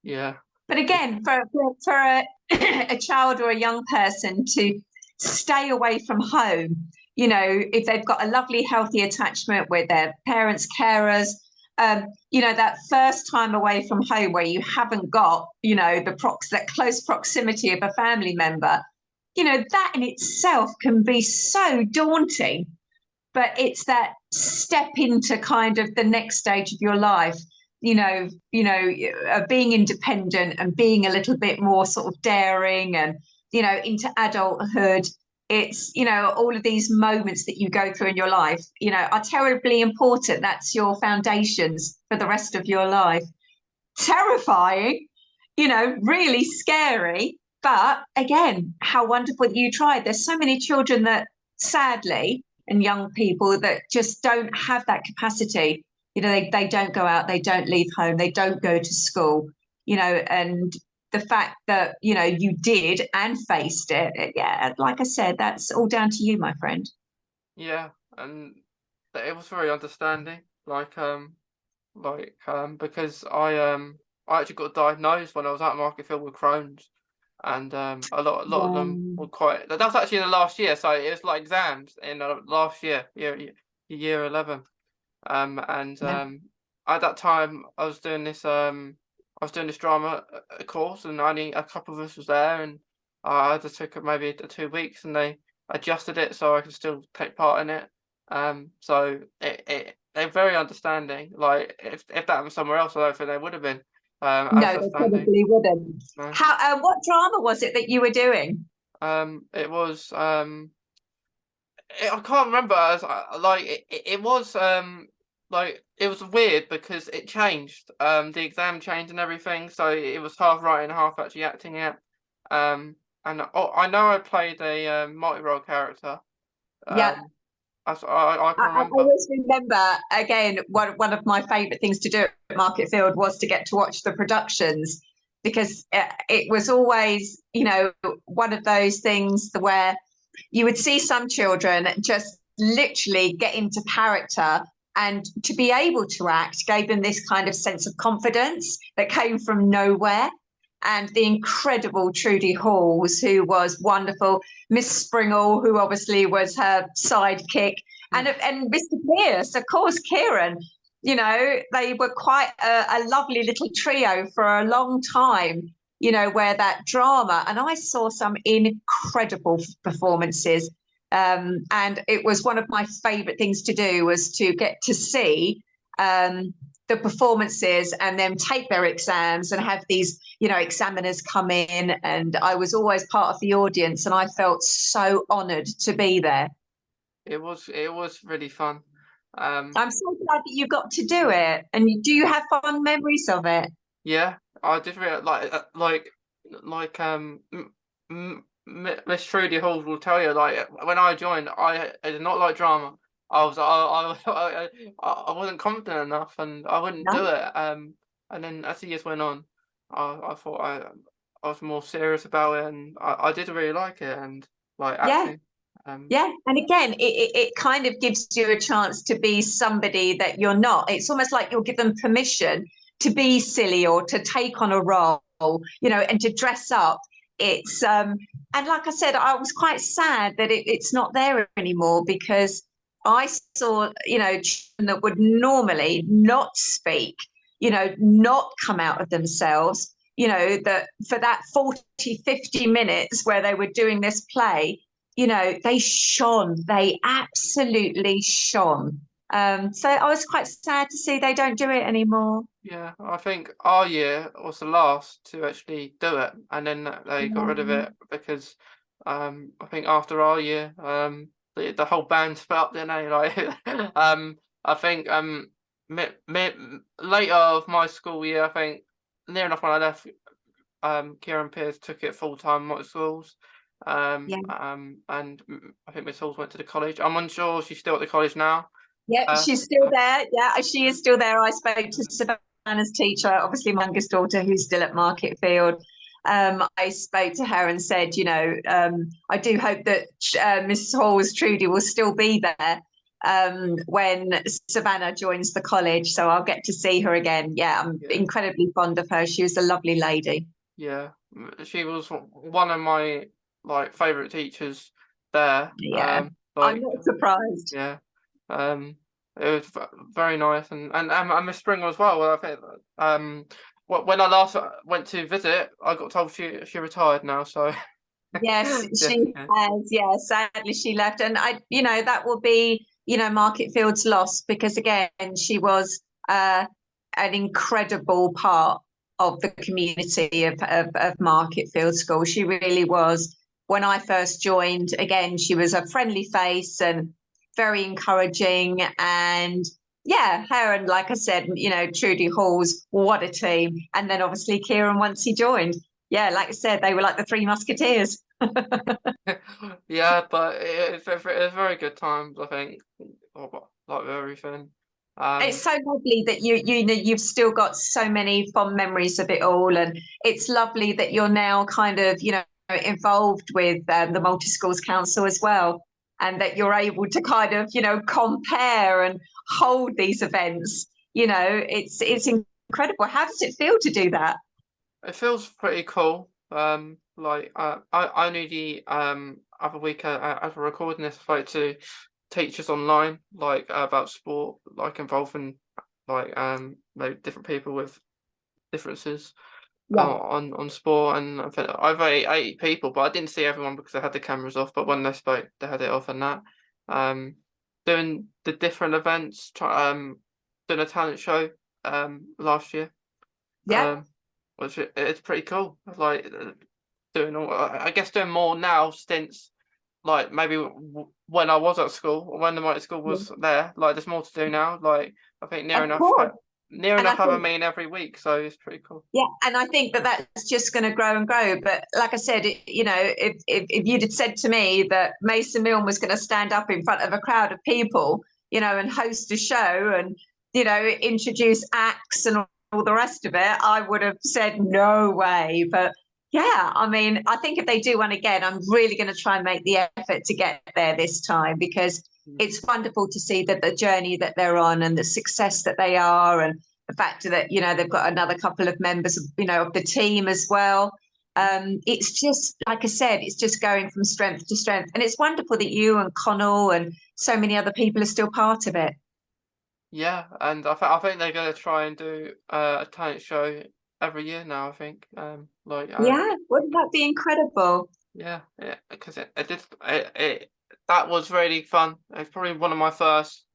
Yeah. But again, for a child or a young person to stay away from home, if they've got a lovely, healthy attachment with their parents, carers, that first time away from home where you haven't got, that close proximity of a family member, that in itself can be so daunting. But it's that step into kind of the next stage of your life, being independent and being a little bit more sort of daring and, into adulthood. it's, you know, all of these moments that you go through in your life, you know, are terribly important. That's your foundations for the rest of your life. Terrifying, you know, really scary. But again, how wonderful that you tried. There's so many children that sadly, and young people that just don't have that capacity. You know, they don't go out, they don't leave home, they don't go to school, you know, and the fact that, you know, you did and faced it, yeah, like I said, that's all down to you, my friend. Yeah, and it was very understanding. Because I actually got diagnosed when I was at Marketfield with Crohn's, and a lot of them Um, were quite. That was actually in the last year, so it was like exams in last year, year 11. And yeah, at that time, I was doing this drama course, and only a couple of us was there, and I just took maybe 2 weeks, and they adjusted it so I could still take part in it. So they're very understanding. Like if that was somewhere else, I don't think they would have been no, as they understanding. probably wouldn't. No. How, what drama was it that you were doing? It was I can't remember. As like it was like it was weird because it changed. The exam changed and everything, so it was half writing, half actually acting it. And I know I played a multi-role character. Yeah. I can I remember. always remember, again, one of my favourite things to do at Marketfield was to get to watch the productions, because it was always, you know, one of those things where you would see some children just literally get into character, and to be able to act gave them this kind of sense of confidence that came from nowhere. And the incredible Trudy Halls, who was wonderful, Miss Springle, who obviously was her sidekick, and Mr. Pierce, of course, Kieran. You know, they were quite a lovely little trio for a long time. You know, where that drama, and I saw some incredible performances, and it was one of my favourite things to do was to get to see the performances and then take their exams and have these, you know, examiners come in, and I was always part of the audience, and I felt so honoured to be there. It was really fun. Um, I'm so glad that you got to do it. And do you have fond memories of it? yeah, I did really Miss Trudy Halls will tell you, like when I joined, I did not like drama. I wasn't confident enough, and I wouldn't do No? it. And then as the years went on, I thought I was more serious about it, and I did really like it, and like Yeah, acting. Um, yeah. And again, it kind of gives you a chance to be somebody that you're not. It's almost like you'll give them permission to be silly or to take on a role, you know, and to dress up. It's and like I said, I was quite sad that it's not there anymore, because I saw, you know, children that would normally not speak, you know, not come out of themselves, you know, that for that 40, 50 minutes where they were doing this play, you know, they shone, they absolutely shone. So I was quite sad to see they don't do it anymore. yeah, I think our year was the last to actually do it, and then they got rid of Um, it because I think after our year, the whole band split up, didn't they? Like, I think later of my school year, I think near enough when I left, Kieran Pierce took it full time at schools. yeah, And I think Miss Halls went to the college. I'm unsure she's still at the college now. yeah, Uh, she's still there. Yeah, she is still there. I spoke to Savannah's teacher, obviously my youngest daughter, who's still at Marketfield. I spoke to her and said, you know, I do hope that Miss Hall's Trudy will still be there when Savannah joins the college. So I'll get to see her again. Yeah, I'm yeah. incredibly fond of her. She was a lovely lady. Yeah, she was one of my like favorite teachers there. Yeah, I'm not surprised. Yeah, um, it was very nice, and Miss Springer as well. Well, I think when I last went to visit, I got told she retired now. So Yes, yeah, she yeah, has. Yeah, sadly she left, and I, you know, that will be, you know, Marketfield's loss, because again, she was an incredible part of the community of Marketfield School. She really was. when I first joined. Again, she was a friendly face and very encouraging. And yeah, her and, like I said, Trudy Halls, what a team. And then obviously Kieran once he joined. Yeah, like I said, they were like the Three Musketeers. Yeah, but it's a very good times, I think, like with everything. It's so lovely that you've still got so many fond memories of it all, and it's lovely that you're now kind of involved with the Multi Schools Council as well, and that you're able to kind of compare and hold these events. It's incredible. How does it feel to do that? It feels pretty cool. Like I only the other week after recording this, I spoke to teachers online, like about sport, like involving like maybe different people with differences Yeah, on sport, and I think I've 80 people, but I didn't see everyone because they had the cameras off. But when they spoke, they had it off, and that doing the different events, doing a talent show last year. yeah, Um, which it's pretty cool. Like doing all, I guess doing more now since like maybe when I was at school or when the motor school yeah. was there. Like there's more to do now. Like I think Of course. near And I enough have a think meeting every week, so it's pretty cool. Yeah, and I think that that's just going to grow and grow. But like I said, if you'd had said to me that Mason Milne was going to stand up in front of a crowd of people, and host a show and introduce acts and all the rest of it, I would have said no way. But yeah, I mean, I think if they do one again, I'm really going to try and make the effort to get there this time, because Mm. it's wonderful to see that the journey that they're on and the success that they are, and the fact that they've got another couple of members of the team as well. It's just, like I said, it's just going from strength to strength, and it's wonderful that you and Connell and so many other people are still part of it. Yeah, and I think they're gonna try and do a talent show every year now. I think like Yeah, wouldn't that be incredible? yeah, because it that was really fun. It's probably one of my first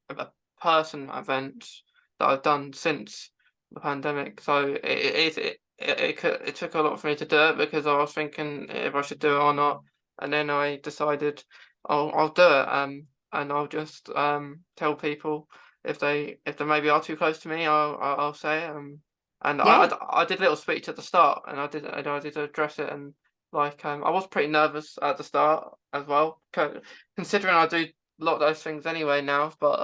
person events that I've done since the pandemic. So it took a lot for me to do it because I was thinking if I should do it or not, and then I decided I'll do it. And I'll just tell people if they maybe are too close to me, I'll say it. And Yeah, I did a little speech at the start, and I did address it, and like I was pretty nervous at the start as well, considering I do a lot of those things anyway now. But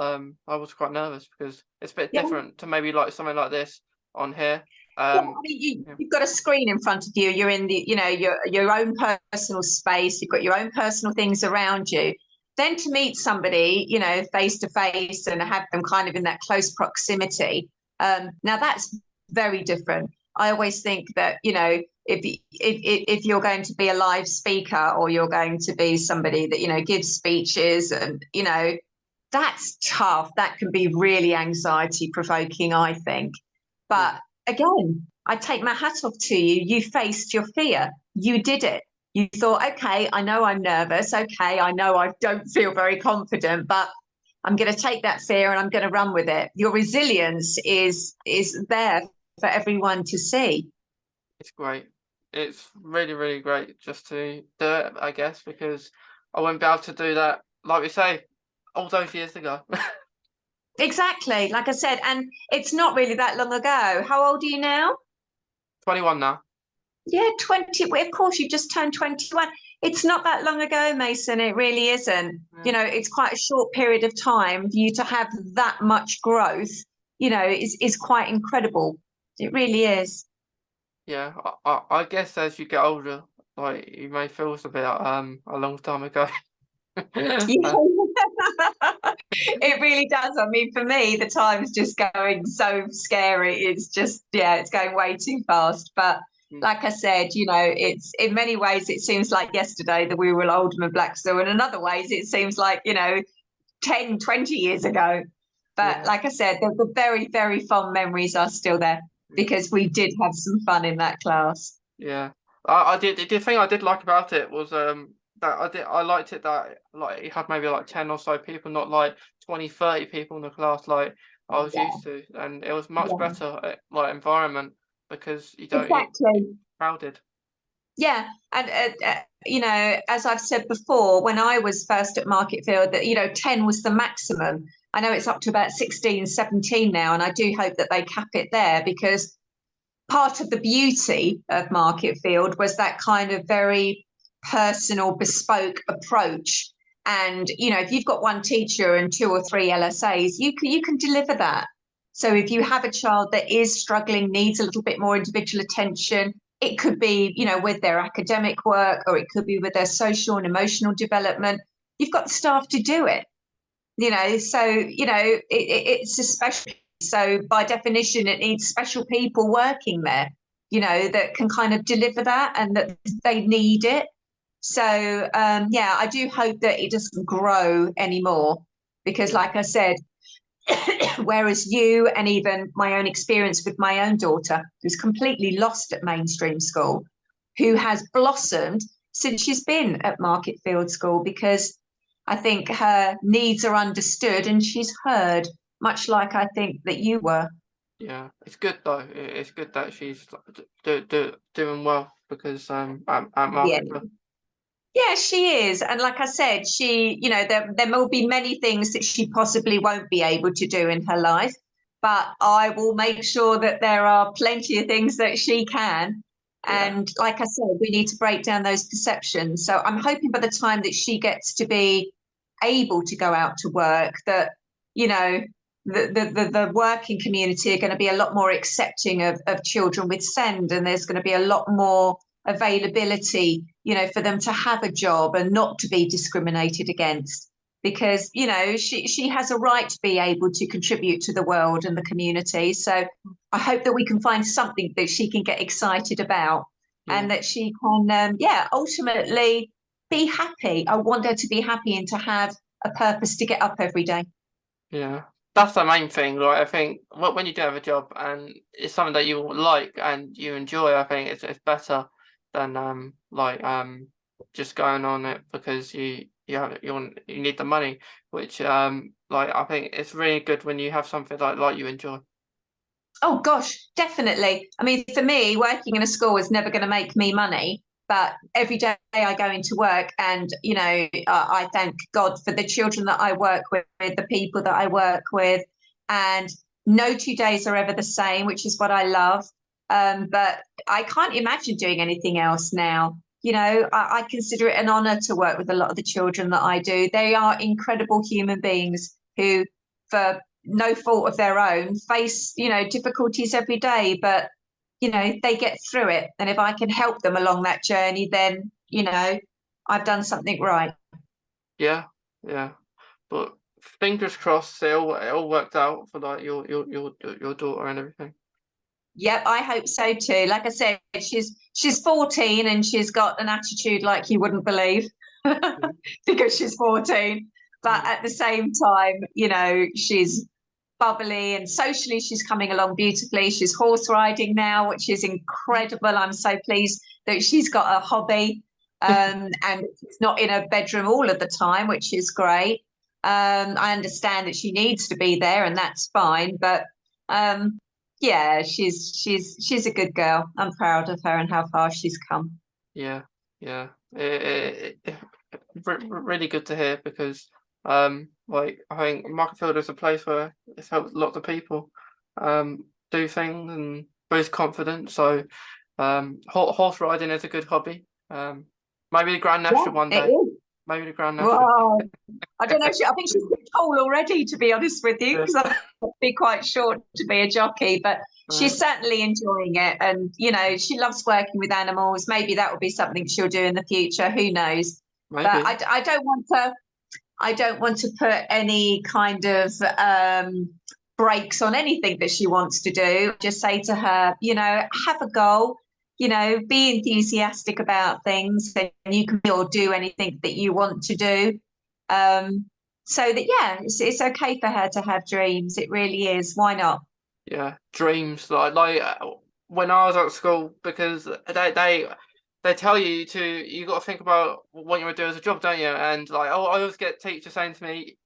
I was quite nervous because it's a bit yeah. different to maybe like something like this on here. Yeah, I mean, Yeah, you've got a screen in front of you. You're in your own personal space. You've got your own personal things around you. Then to meet somebody, face to face, and have them kind of in that close proximity. Now that's very different. I always think that if you're going to be a live speaker, or you're going to be somebody that gives speeches, and that's tough. That can be really anxiety provoking, I think. yeah, But again, I take my hat off to you. You faced your fear. You did it. You thought, okay, I know I'm nervous. Okay, I know I don't feel very confident, but I'm going to take that fear and I'm going to run with it. Your resilience is there for everyone to see. it's great. It's really great just to do it, I guess, because I wouldn't be able to do that, like we say, all those years ago. Exactly. Like I said, and it's not really that long ago. How old are you now? 21 now. Yeah, 20. Well, of course, you've just turned 21. It's not that long ago, Mason. It really isn't. Yeah. It's quite a short period of time. For you to have that much growth, is quite incredible. It really is. Yeah, I guess as you get older, like you may feel it's a bit a long time ago. Yeah. Uh, It really does. I mean, for me, the time's just going so scary. It's just, yeah, it's going way too fast. But mm, like I said, it's in many ways, it seems like yesterday that we were at Oldham and Blackstone. And in other ways, it seems like, 10, 20 years ago. But yeah, like I said, the very, very fond memories are still there, mm, because we did have some fun in that class. yeah. I did the thing I did like about it was that I liked it that like it had maybe like 10 or so people, not like 20, 30 people in the class like I was Yeah, used to, and it was much yeah, better like environment because you don't get exactly. crowded. Yeah, and you know, as I've said before, when I was first at Marketfield, that, you know, 10 was the maximum. I know it's up to about 16, 17 now, and I do hope that they cap it there, because part of the beauty of Marketfield was that kind of very personal, bespoke approach. And, you know, if you've got one teacher and 2 or 3 LSAs, you can deliver that. So if you have a child that is struggling, needs a little bit more individual attention, it could be, you know, with their academic work, or it could be with their social and emotional development. You've got the staff to do it, you know. So, you know, it's a special, so by definition it needs special people working there, you know, that can kind of deliver that, and that they need it. So yeah, I do hope that it doesn't grow anymore, because Yeah. like I said, whereas you, and even my own experience with my own daughter, who's completely lost at mainstream school, who has blossomed since she's been at Marketfield School, because I think her needs are understood and she's heard, much like I think that you were. Yeah, it's good though. It's good that she's doing well, because at Yeah. Marketfield. Yeah, she is. And like I said, she, you know, there will be many things that she possibly won't be able to do in her life, but I will make sure that there are plenty of things that she can. Yeah, And like I said, we need to break down those perceptions. So I'm hoping by the time that she gets to be able to go out to work, that, you know, the working community are going to be a lot more accepting of children with SEND, and there's going to be a lot more availability, you know, for them to have a job and not to be discriminated against, because, you know, she has a right to be able to contribute to the world and the community. So I hope that we can find something that she can get excited about, yeah, and that she can yeah, ultimately be happy. I want her to be happy and to have a purpose to get up every day. yeah. That's the main thing, right? I think when you do have a job and it's something that you like and you enjoy, I think it's better than just going on it because you need the money, which like I think it's really good when you have something like you enjoy. Oh gosh, definitely. I mean, for me, working in a school is never going to make me money, but every day I go into work, and, you know, I thank God for the children that I work with, the people that I work with, and no 2 days are ever the same, which is what I love. But I can't imagine doing anything else now. You know, I consider it an honor to work with a lot of the children that I do. They are incredible human beings who, for no fault of their own, face, you know, difficulties every day, but, you know, they get through it. And if I can help them along that journey, then, you know, I've done something right. Yeah, yeah. But fingers crossed, it all worked out for like your daughter and everything. Yep, I hope so too. Like I said, she's 14 and she's got an attitude like you wouldn't believe, Yeah, because she's 14. But yeah. at the same time, you know, she's bubbly, and socially she's coming along beautifully. She's horse riding now, which is incredible. I'm so pleased that she's got a hobby, and it's not in her bedroom all of the time, which is great. I understand that she needs to be there, and that's fine. But yeah, she's a good girl. I'm proud of her and how far she's come. Yeah, yeah. Really good to hear because like I think Marketfield is a place where it's helped lots of people do things and boost confidence. So horse riding is a good hobby. Maybe the Grand National one Yeah, it day. is. Maybe the Grand National. Wow. I don't know if I think she's too tall already, to be honest with you, Yeah. because I'd be quite short to be a jockey, but Right. she's certainly enjoying it. And, you know, she loves working with animals. Maybe that will be something she'll do in the future. Who knows? But Maybe. I don't want to put any kind of brakes on anything that she wants to do. Just say to her, you know, have a goal, you know, be enthusiastic about things, and you can or do anything that you want to do. So that, yeah, it's okay for her to have dreams. It really is. Why not? Yeah, dreams when I was at school because they tell you you got to think about what you want to do as a job, don't you? And like I always get teachers saying to me,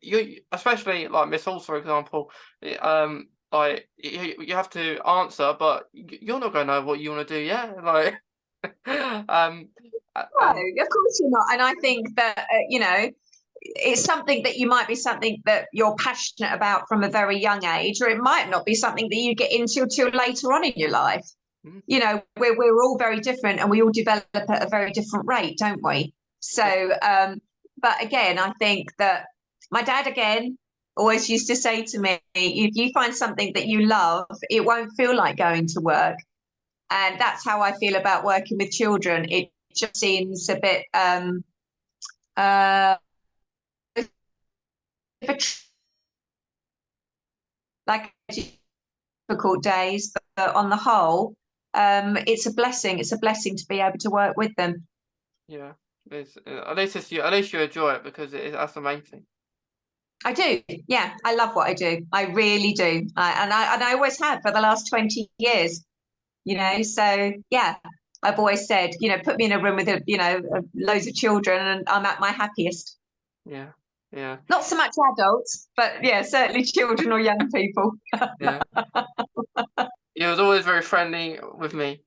you especially like Miss Halls for example, like you have to answer, but you're not going to know what you want to do, yeah? Like No, of course you're not. And I think that, it's something that might be something that you're passionate about from a very young age, or it might not be something that you get into till later on in your life. Mhm. We're all very different, and we all develop at a very different rate, don't we? So, but again, I think that my dad, again, always used to say to me, if you find something that you love, it won't feel like going to work. And that's how I feel about working with children. It just seems a bit uh like difficult days, but on the whole, it's a blessing. It's a blessing to be able to work with them. Yeah, it's at least you enjoy it, because that's the main thing. I do. Yeah, I love what I do. I really do. And I always have for the last 20 years, So yeah, I've always said, put me in a room with loads of children and I'm at my happiest. Yeah, yeah, Not so much adults, but yeah, certainly children or young people. yeah. He was always very friendly with me.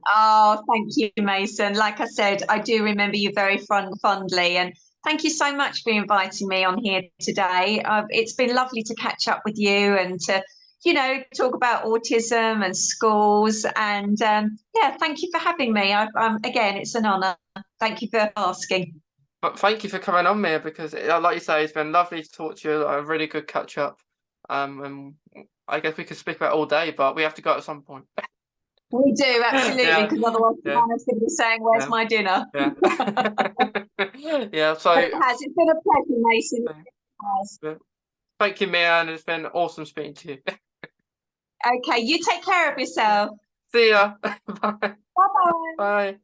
Oh, thank you, Mason. Like I said, I do remember you very fondly, and thank you so much for inviting me on here today. It's been lovely to catch up with you and to, talk about autism and schools. And yeah, thank you for having me. Again, it's an honour. Thank you for asking. But thank you for coming on, Mia, because like you say, it's been lovely to talk to you. A really good catch up. And I guess we could speak about it all day, but we have to go at some point. We do, absolutely, Yeah, because otherwise yeah, Savannah's going to be saying, "Where's yeah, my dinner?" yeah. Yeah, so But it has. It's been a pleasure, Mason. It has. thank you, Mia, and it's been awesome speaking to you. Okay, you take care of yourself. See ya. Bye. Bye bye. Bye.